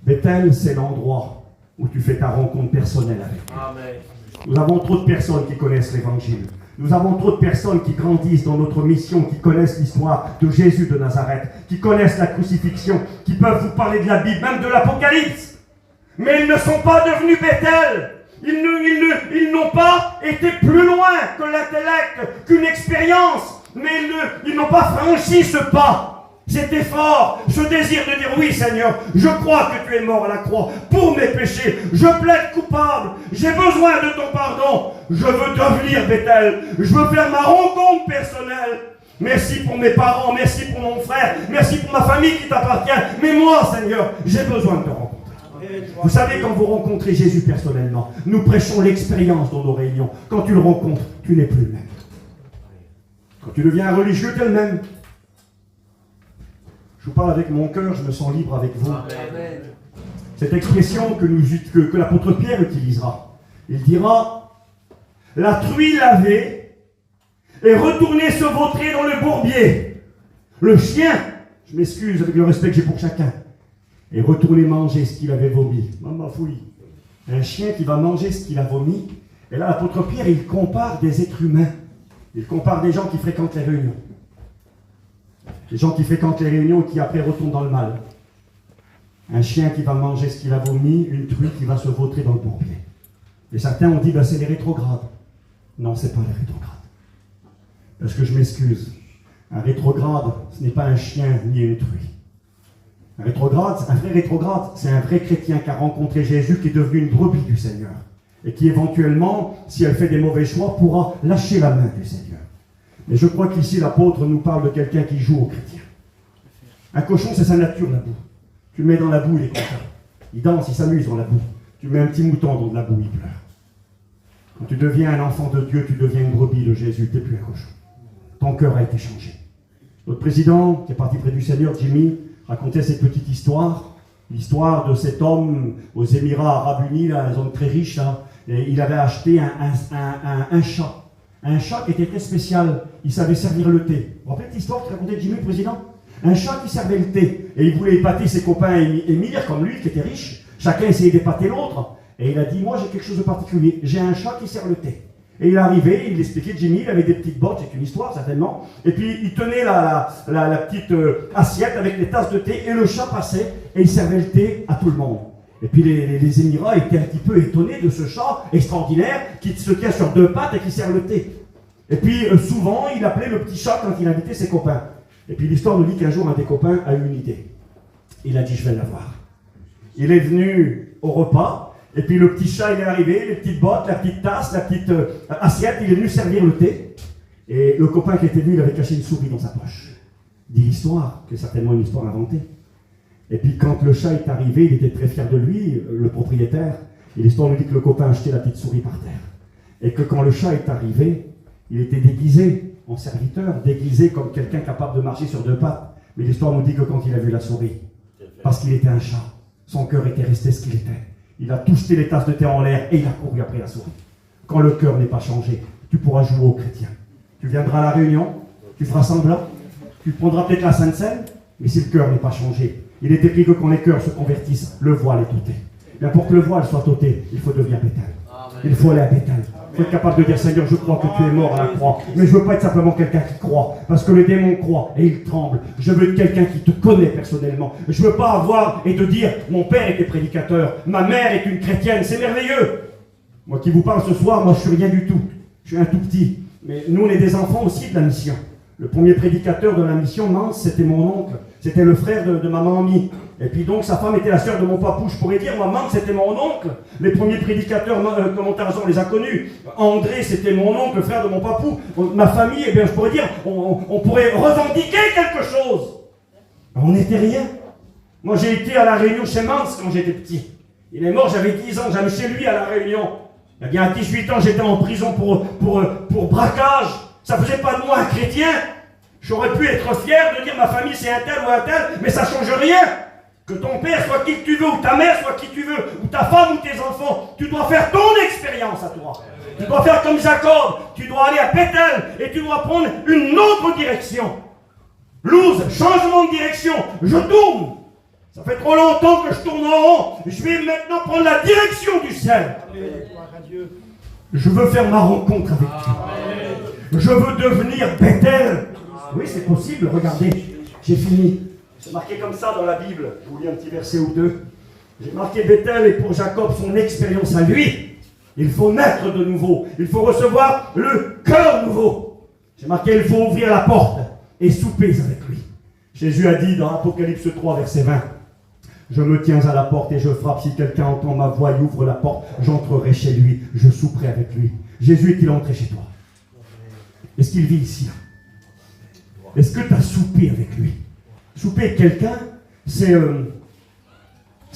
Bethel, c'est l'endroit où tu fais ta rencontre personnelle avec Dieu. Amen. Nous avons trop de personnes qui connaissent l'Évangile. Nous avons trop de personnes qui grandissent dans notre mission, qui connaissent l'histoire de Jésus de Nazareth, qui connaissent la crucifixion, qui peuvent vous parler de la Bible, même de l'Apocalypse. Mais ils ne sont pas devenus Bethel. Ils n'ont pas été plus loin que l'intellect, qu'une expérience. Mais ils n'ont pas franchi ce pas. Cet effort, ce désir de dire oui Seigneur, je crois que tu es mort à la croix pour mes péchés, je plaide coupable, j'ai besoin de ton pardon, je veux devenir Bethel, je veux faire ma rencontre personnelle. Merci pour mes parents, merci pour mon frère, merci pour ma famille qui t'appartient, mais moi Seigneur, j'ai besoin de te rencontrer. Vous savez, quand vous rencontrez Jésus personnellement, nous prêchons l'expérience dans nos réunions. Quand tu le rencontres, tu n'es plus le même. Quand tu deviens un religieux, tu es le même. Je vous parle avec mon cœur, je me sens libre avec vous. Amen. Cette expression que l'apôtre Pierre utilisera, il dira, la truie lavée est retournée se vautrer dans le bourbier. Le chien, je m'excuse avec le respect que j'ai pour chacun, est retourné manger ce qu'il avait vomi. Maman fouille. Un chien qui va manger ce qu'il a vomi. Et là, l'apôtre Pierre, il compare des êtres humains. Il compare des gens qui fréquentent les réunions. Des gens qui fréquentent les réunions et qui après retournent dans le mal. Un chien qui va manger ce qu'il a vomi, une truie qui va se vautrer dans le bourbier. Et certains ont dit, ben, c'est les rétrogrades. Non, ce n'est pas les rétrogrades. Parce que je m'excuse. Un rétrograde, ce n'est pas un chien ni une truie. Un vrai rétrograde, c'est un vrai chrétien qui a rencontré Jésus, qui est devenu une brebis du Seigneur. Et qui éventuellement, si elle fait des mauvais choix, pourra lâcher la main du Seigneur. Mais je crois qu'ici, l'apôtre nous parle de quelqu'un qui joue au chrétien. Un cochon, c'est sa nature, la boue. Tu le mets dans la boue, il est content. Il danse, il s'amuse dans la boue. Tu mets un petit mouton dans de la boue, il pleure. Quand tu deviens un enfant de Dieu, tu deviens une brebis de Jésus, tu n'es plus un cochon. Ton cœur a été changé. Notre président, qui est parti près du Seigneur, Jimmy, racontait cette petite histoire. L'histoire de cet homme aux Émirats Arabes Unis, là, un homme très riche, là, et il avait acheté un chat. Un chat qui était très spécial. Il savait servir le thé. Vous vous rappelez cette histoire que racontait Jimmy, le président? Un chat qui servait le thé. Et il voulait épater ses copains émirs, comme lui, qui était riche. Chacun essayait d'épater l'autre. Et il a dit, moi j'ai quelque chose de particulier. J'ai un chat qui sert le thé. Et il est arrivé, il l'expliquait, Jimmy, il avait des petites bottes, c'est une histoire certainement. Et puis il tenait la petite assiette avec les tasses de thé. Et le chat passait et il servait le thé à tout le monde. Et puis les Émirats étaient un petit peu étonnés de ce chat extraordinaire qui se tient sur deux pattes et qui sert le thé. Et puis souvent, il appelait le petit chat quand il invitait ses copains. Et puis l'histoire nous dit qu'un jour, un des copains a eu une idée. Il a dit, je vais l'avoir. Il est venu au repas, et puis le petit chat, il est arrivé, les petites bottes, la petite tasse, la petite assiette, il est venu servir le thé. Et le copain qui était venu, il avait caché une souris dans sa poche. Dit l'histoire, que c'est certainement une histoire inventée. Et puis quand le chat est arrivé, il était très fier de lui, le propriétaire. Et l'histoire nous dit que le copain a acheté la petite souris par terre. Et que quand le chat est arrivé, il était déguisé en serviteur, déguisé comme quelqu'un capable de marcher sur deux pattes. Mais l'histoire nous dit que quand il a vu la souris, parce qu'il était un chat, son cœur était resté ce qu'il était. Il a tout jeté les tasses de thé en l'air et il a couru après la souris. Quand le cœur n'est pas changé, tu pourras jouer au chrétien. Tu viendras à la réunion, tu feras semblant, tu prendras peut-être la Sainte Seine, mais si le cœur n'est pas changé, il est écrit que quand les cœurs se convertissent, le voile est ôté. Bien pour que le voile soit ôté, il faut devenir Béthel. Il faut aller à Béthel. Il faut être capable de dire, Seigneur, je crois que tu es mort à la croix. Mais je ne veux pas être simplement quelqu'un qui croit. Parce que le démon croit et il tremble. Je veux être quelqu'un qui te connaît personnellement. Je ne veux pas avoir et te dire, mon père était prédicateur, ma mère est une chrétienne, c'est merveilleux. Moi qui vous parle ce soir, moi je suis rien du tout. Je suis un tout petit. Mais nous, on est des enfants aussi de la mission. Le premier prédicateur de la mission, Mance, c'était mon oncle. C'était le frère de ma mamie. Et puis donc, sa femme était la sœur de mon papou. Je pourrais dire, moi, Mance, c'était mon oncle. Les premiers prédicateurs, comme Tarzan les a connus. André, c'était mon oncle, le frère de mon papou. Ma famille, eh bien, je pourrais dire, on pourrait revendiquer quelque chose. On n'était rien. Moi, j'ai été à la Réunion chez Mance quand j'étais petit. Il est mort, j'avais 10 ans, j'allais chez lui à la Réunion. Eh bien, à 18 ans, j'étais en prison pour braquage. Ça faisait pas de moi un chrétien. J'aurais pu être fier de dire ma famille c'est un tel ou un tel, mais ça change rien. Que ton père soit qui que tu veux, ou ta mère soit qui tu veux, ou ta femme ou tes enfants, tu dois faire ton expérience à toi. Tu dois faire comme Jacob, tu dois aller à Béthel et tu dois prendre une autre direction. Loose, changement de direction, je tourne. Ça fait trop longtemps que je tourne en rond. Je vais maintenant prendre la direction du ciel. Je veux faire ma rencontre avec Dieu. Je veux devenir Béthel. Oui, c'est possible, regardez, j'ai fini. C'est marqué comme ça dans la Bible. Je vous lis un petit verset ou deux. J'ai marqué Béthel et pour Jacob son expérience à lui. Il faut naître de nouveau. Il faut recevoir le cœur nouveau. J'ai marqué il faut ouvrir la porte et souper avec lui. Jésus a dit dans Apocalypse 3, verset 20. Je me tiens à la porte et je frappe. Si quelqu'un entend ma voix et ouvre la porte, j'entrerai chez lui. Je souperai avec lui. Jésus est-il entré chez toi? Est-ce qu'il vit ici? Est-ce que tu as soupé avec lui? Souper avec quelqu'un, c'est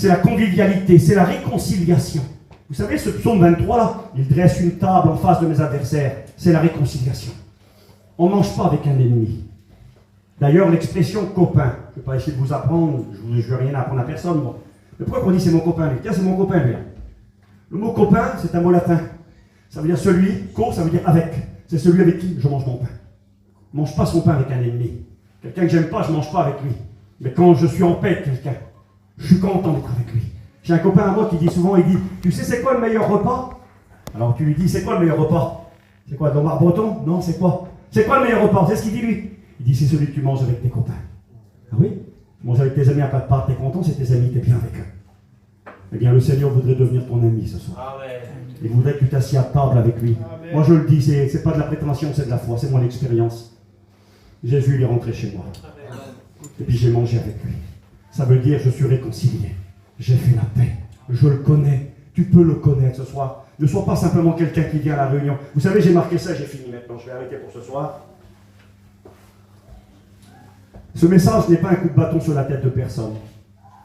la convivialité, c'est la réconciliation. Vous savez, ce psaume 23 là, il dresse une table en face de mes adversaires. C'est la réconciliation. On ne mange pas avec un ennemi. D'ailleurs, l'expression copain, je ne vais pas essayer de vous apprendre, je ne veux rien apprendre à personne. Moi. Mais pourquoi on dit c'est mon copain lui? Tiens, c'est mon copain lui. Le mot copain, c'est un mot latin. Ça veut dire celui, co, ça veut dire avec. C'est celui avec qui je mange mon pain. Je ne mange pas son pain avec un ennemi. Quelqu'un que j'aime pas, je ne mange pas avec lui. Mais quand je suis en paix avec quelqu'un, je suis content d'être avec lui. J'ai un copain à moi qui dit souvent, il dit, tu sais c'est quoi le meilleur repas? Alors tu lui dis, c'est quoi le meilleur repas? C'est quoi, de l'homard breton? Non, c'est quoi? C'est quoi le meilleur repas? C'est ce qu'il dit lui. Il dit, c'est celui que tu manges avec tes copains. Ah oui? Tu manges avec tes amis à pas de part, t'es content, c'est tes amis, t'es bien avec eux. Eh bien, le Seigneur voudrait devenir ton ami ce soir. Amen. Il voudrait que tu t'assieds à table avec lui. Amen. Moi je le dis, c'est pas de la prétention, c'est de la foi, c'est mon expérience. Jésus il est rentré chez moi. Amen. Et puis j'ai mangé avec lui. Ça veut dire je suis réconcilié. J'ai fait la paix. Je le connais. Tu peux le connaître ce soir. Ne sois pas simplement quelqu'un qui vient à la réunion. Vous savez, j'ai marqué ça, j'ai fini maintenant. Je vais arrêter pour ce soir. Ce message n'est pas un coup de bâton sur la tête de personne.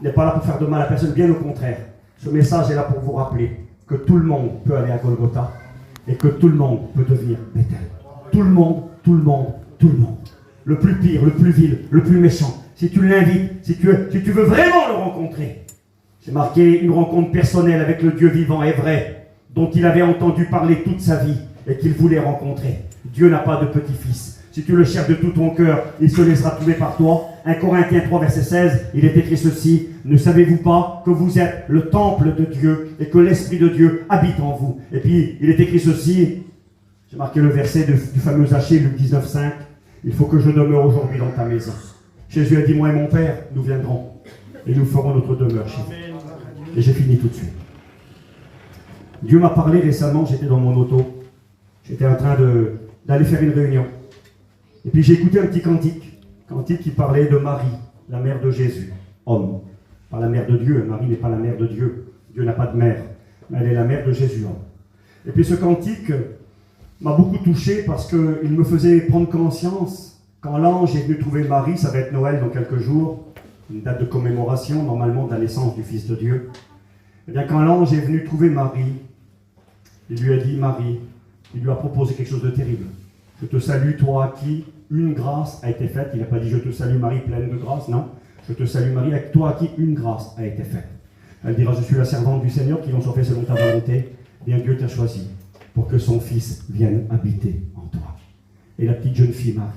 Il n'est pas là pour faire de mal à personne, bien au contraire. Ce message est là pour vous rappeler que tout le monde peut aller à Golgotha et que tout le monde peut devenir Bethel. Tout le monde, tout le monde, tout le monde. Le plus pire, le plus vil, le plus méchant. Si tu l'invites, si tu veux vraiment le rencontrer. J'ai marqué une rencontre personnelle avec le Dieu vivant et vrai, dont il avait entendu parler toute sa vie et qu'il voulait rencontrer. Dieu n'a pas de petit-fils. Si tu le cherches de tout ton cœur, il se laissera trouver par toi. 1 Corinthiens 3, verset 16, il est écrit ceci: ne savez-vous pas que vous êtes le temple de Dieu et que l'Esprit de Dieu habite en vous? Et puis, il est écrit ceci, j'ai marqué le verset du fameux Zachée, Luc 19, 5, il faut que je demeure aujourd'hui dans ta maison. Jésus a dit, moi et mon Père, nous viendrons et nous ferons notre demeure chez vous. Et j'ai fini tout de suite. Dieu m'a parlé récemment, j'étais dans mon auto, j'étais en train d'aller faire une réunion. Et puis j'ai écouté un petit cantique qui parlait de Marie, la mère de Jésus, homme. Pas la mère de Dieu, Marie n'est pas la mère de Dieu. Dieu n'a pas de mère, mais elle est la mère de Jésus, homme. Et puis ce cantique m'a beaucoup touché parce qu'il me faisait prendre conscience, quand l'ange est venu trouver Marie, ça va être Noël dans quelques jours, une date de commémoration normalement de la naissance du Fils de Dieu. Et bien quand l'ange est venu trouver Marie, il lui a dit, Marie, il lui a proposé quelque chose de terrible. Je te salue, toi à qui une grâce a été faite. Il n'a pas dit je te salue Marie pleine de grâce, non. Je te salue Marie, avec toi à qui une grâce a été faite. Elle dira, je suis la servante du Seigneur, qu'il en soit fait selon ta volonté. Bien Dieu t'a choisi pour que son Fils vienne habiter en toi. Et la petite jeune fille Marie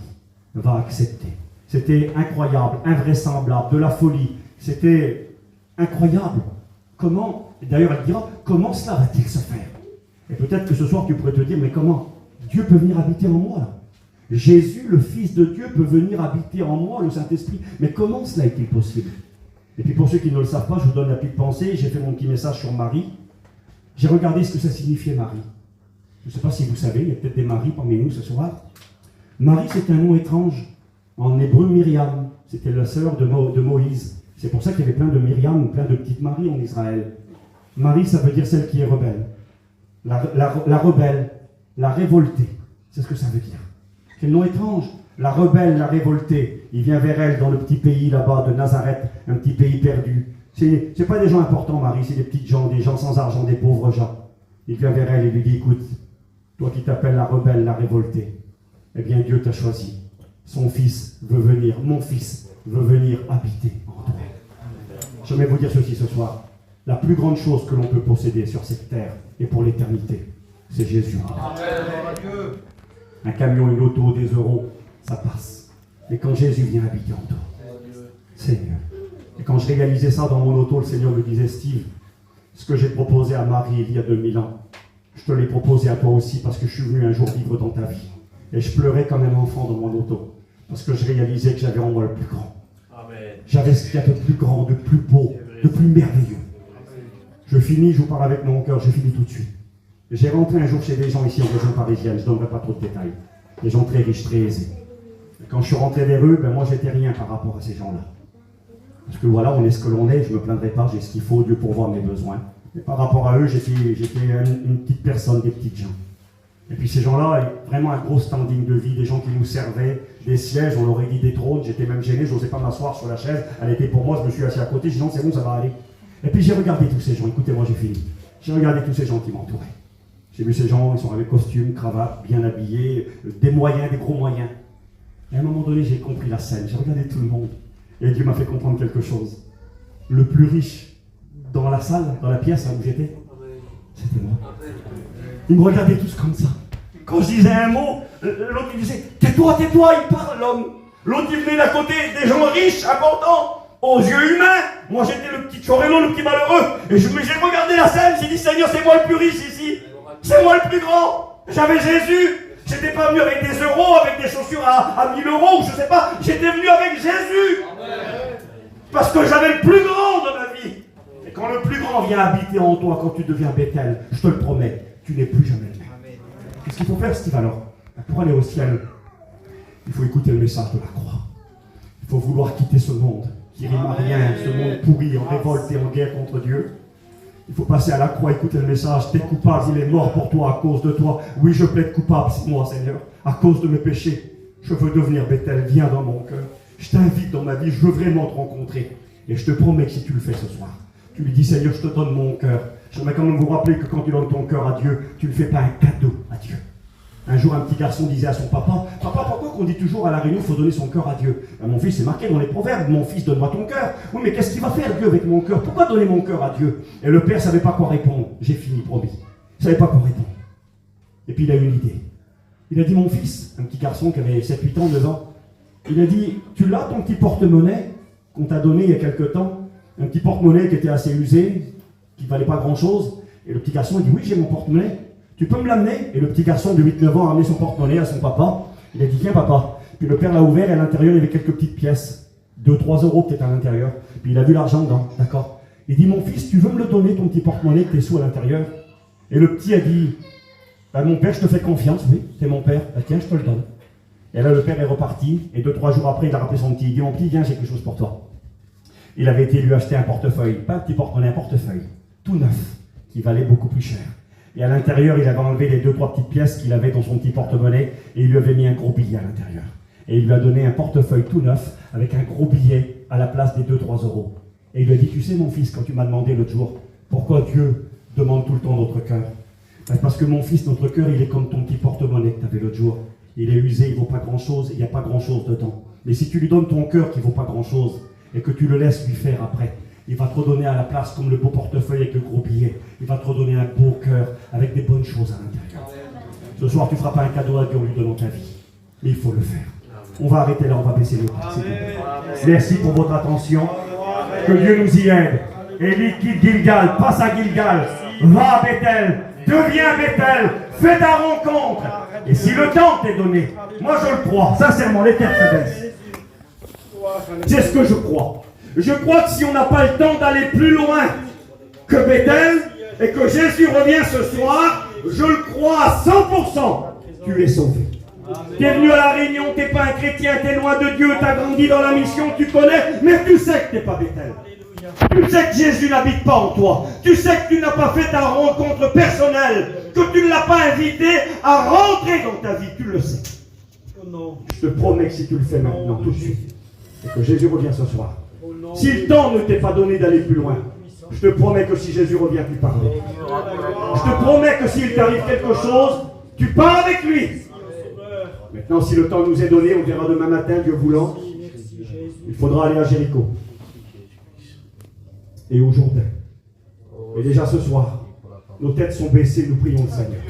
va accepter. C'était incroyable, invraisemblable, de la folie. C'était incroyable. Comment, d'ailleurs elle dira, comment cela va-t-il se faire? Et peut-être que ce soir tu pourrais te dire, mais comment? Dieu peut venir habiter en moi là. Jésus, le Fils de Dieu, peut venir habiter en moi, le Saint-Esprit. Mais comment cela est-il possible? Et puis pour ceux qui ne le savent pas, je vous donne la petite pensée. J'ai fait mon petit message sur Marie. J'ai regardé ce que ça signifiait Marie. Je ne sais pas si vous savez, il y a peut-être des maris parmi nous ce soir. Marie, c'est un nom étrange. En hébreu, Myriam. C'était la sœur de Moïse. C'est pour ça qu'il y avait plein de Myriam, plein de petites Maries en Israël. Marie, ça veut dire celle qui est rebelle. La rebelle, la révoltée. C'est ce que ça veut dire. Quel nom étrange. La rebelle, la révoltée. Il vient vers elle dans le petit pays là-bas de Nazareth, un petit pays perdu. C'est pas des gens importants, Marie, c'est des petites gens, des gens sans argent, des pauvres gens. Il vient vers elle et lui dit, écoute, toi qui t'appelles la rebelle, la révoltée, eh bien Dieu t'a choisi. Son Fils veut venir, mon Fils veut venir habiter en toi. J'aimerais vous dire ceci ce soir. La plus grande chose que l'on peut posséder sur cette terre et pour l'éternité, c'est Jésus. Amen. Un camion, une auto, des euros, ça passe. Mais quand Jésus vient habiter en toi, Seigneur. Et quand je réalisais ça dans mon auto, le Seigneur me disait, Steve, ce que j'ai proposé à Marie il y a 2000 ans, je te l'ai proposé à toi aussi parce que je suis venu un jour vivre dans ta vie. Et je pleurais comme un enfant dans mon auto parce que je réalisais que j'avais en moi le plus grand. Amen. J'avais ce qu'il y a de plus grand, de plus beau, de plus merveilleux. Je finis, je vous parle avec mon cœur, j'ai fini tout de suite. J'ai rentré un jour chez des gens ici en région parisienne, je ne donnerai pas trop de détails. Des gens très riches, très aisés. Et quand je suis rentré vers eux, moi j'étais rien par rapport à ces gens-là. Parce que voilà, on est ce que l'on est, je ne me plaindrai pas, j'ai ce qu'il faut, Dieu pourvoit mes besoins. Mais par rapport à eux, j'étais une petite personne, des petites gens. Et puis ces gens-là, vraiment un gros standing de vie, des gens qui nous servaient, des sièges, on aurait dit des trônes, j'étais même gêné, je n'osais pas m'asseoir sur la chaise, elle était pour moi, je me suis assis à côté, je dis non, c'est bon, ça va aller. Et puis j'ai regardé tous ces gens, écoutez-moi, j'ai fini. J'ai regardé tous ces gens qui m'entouraient. J'ai vu ces gens, ils sont avec costume, cravate, bien habillés, des moyens, des gros moyens. Et à un moment donné, j'ai compris la scène, j'ai regardé tout le monde. Et Dieu m'a fait comprendre quelque chose. Le plus riche dans la salle, dans la pièce où j'étais, c'était moi. Ils me regardaient tous comme ça. Quand je disais un mot, l'autre il disait « Tais-toi, tais-toi », il parle l'homme. L'autre il venait d'à côté, des gens riches, importants, aux yeux humains. Moi j'étais le petit chorello, le petit malheureux. Et j'ai regardé la scène, j'ai dit « Seigneur, c'est moi le plus riche ici. C'est moi le plus grand. J'avais Jésus. J'étais pas venu avec des euros, avec des chaussures à 1000 euros, ou je sais pas. J'étais venu avec Jésus. Parce que j'avais le plus grand de ma vie. Et quand le plus grand vient habiter en toi, quand tu deviens Bethel, je te le promets, tu n'es plus jamais le même. Qu'est-ce qu'il faut faire, Steve, alors? Pour aller au ciel, il faut écouter le message de la croix. Il faut vouloir quitter ce monde. qui rime à rien, ce monde pourri, en révolte et en guerre contre Dieu. Il faut passer à la croix, écouter le message. T'es coupable, il est mort pour toi, à cause de toi. Oui, je plaide coupable, c'est moi, Seigneur, à cause de mes péchés. Je veux devenir Bethel, viens dans mon cœur. Je t'invite dans ma vie, je veux vraiment te rencontrer. Et je te promets que si tu le fais ce soir, tu lui dis, Seigneur, je te donne mon cœur. J'aimerais quand même vous rappeler que quand tu donnes ton cœur à Dieu, tu ne fais pas un cadeau à Dieu. Un jour, un petit garçon disait à son papa, « Papa, pourquoi qu'on dit toujours à la réunion, il faut donner son cœur à Dieu ?» Ben, mon fils, c'est marqué dans les proverbes, « Mon fils, donne-moi ton cœur. » Oui, mais qu'est-ce qu'il va faire Dieu avec mon cœur? Pourquoi donner mon cœur à Dieu? Et le père ne savait pas quoi répondre. J'ai fini, promis. Il ne savait pas quoi répondre. Et puis il a eu une idée. Il a dit, mon fils, un petit garçon qui avait 7, 8 ans, 9 ans, il a dit, tu l'as ton petit porte-monnaie qu'on t'a donné il y a quelque temps, un petit porte-monnaie qui était assez usé, qui ne valait pas grand-chose. Et le petit garçon, il dit, oui, j'ai mon porte-monnaie. Tu peux me l'amener? Et le petit garçon de 8-9 ans a amené son porte-monnaie à son papa. Il a dit, tiens papa. Puis le père l'a ouvert et à l'intérieur, il y avait quelques petites pièces. 2-3 euros peut-être à l'intérieur. Puis il a vu l'argent dedans, d'accord. Il dit, mon fils, tu veux me le donner, ton petit porte-monnaie, tes sous à l'intérieur? Et le petit a dit, bah, mon père, je te fais confiance, oui, c'est mon père. Bah, tiens, je te le donne. Et là, le père est reparti. Et 2-3 jours après, il a rappelé son petit. Il dit, mon petit, viens, j'ai quelque chose pour toi. Il avait été lui acheter un portefeuille. Pas un petit porte-monnaie, un portefeuille. Tout neuf, qui valait beaucoup plus cher. Et à l'intérieur, il avait enlevé les 2-3 petites pièces qu'il avait dans son petit porte-monnaie et il lui avait mis un gros billet à l'intérieur. Et il lui a donné un portefeuille tout neuf avec un gros billet à la place des 2-3 euros. Et il lui a dit, tu sais mon fils, quand tu m'as demandé l'autre jour, pourquoi Dieu demande tout le temps notre cœur? Ben parce que mon fils, notre cœur, il est comme ton petit porte-monnaie que tu avais l'autre jour. Il est usé, il ne vaut pas grand-chose, il n'y a pas grand-chose dedans. Mais si tu lui donnes ton cœur qui ne vaut pas grand-chose et que tu le laisses lui faire après, il va te redonner à la place comme le beau portefeuille avec le gros billet. Il va te redonner un beau cœur avec des bonnes choses à l'intérieur. Ce soir, tu ne feras pas un cadeau à Dieu en lui donnant ta vie. Mais il faut le faire. On va arrêter là, on va baisser les bras. Merci pour votre attention. Que Dieu nous y aide. Élie quitte Gilgal, passe à Gilgal. Va à Bethel. Deviens Bethel. Fais ta rencontre. Et si le temps t'est donné, moi je le crois. Sincèrement, les têtes se baissent. C'est ce que je crois. Je crois que si on n'a pas le temps d'aller plus loin que Bethel et que Jésus revient ce soir, je le crois à 100%, tu es sauvé. Tu es venu à la Réunion, tu n'es pas un chrétien, tu es loin de Dieu, tu as grandi dans la mission, tu connais, mais tu sais que tu n'es pas Bethel. Tu sais que Jésus n'habite pas en toi. Tu sais que tu n'as pas fait ta rencontre personnelle, que tu ne l'as pas invité à rentrer dans ta vie, tu le sais. Je te promets que si tu le fais maintenant, tout de suite, et que Jésus revient ce soir, si le temps ne t'est pas donné d'aller plus loin, je te promets que si Jésus revient, tu parles. Je te promets que s'il t'arrive quelque chose, tu pars avec lui. Maintenant, si le temps nous est donné, on verra demain matin, Dieu voulant, il faudra aller à Jéricho. Et au Jourdain. Et déjà ce soir, nos têtes sont baissées, nous prions le Seigneur.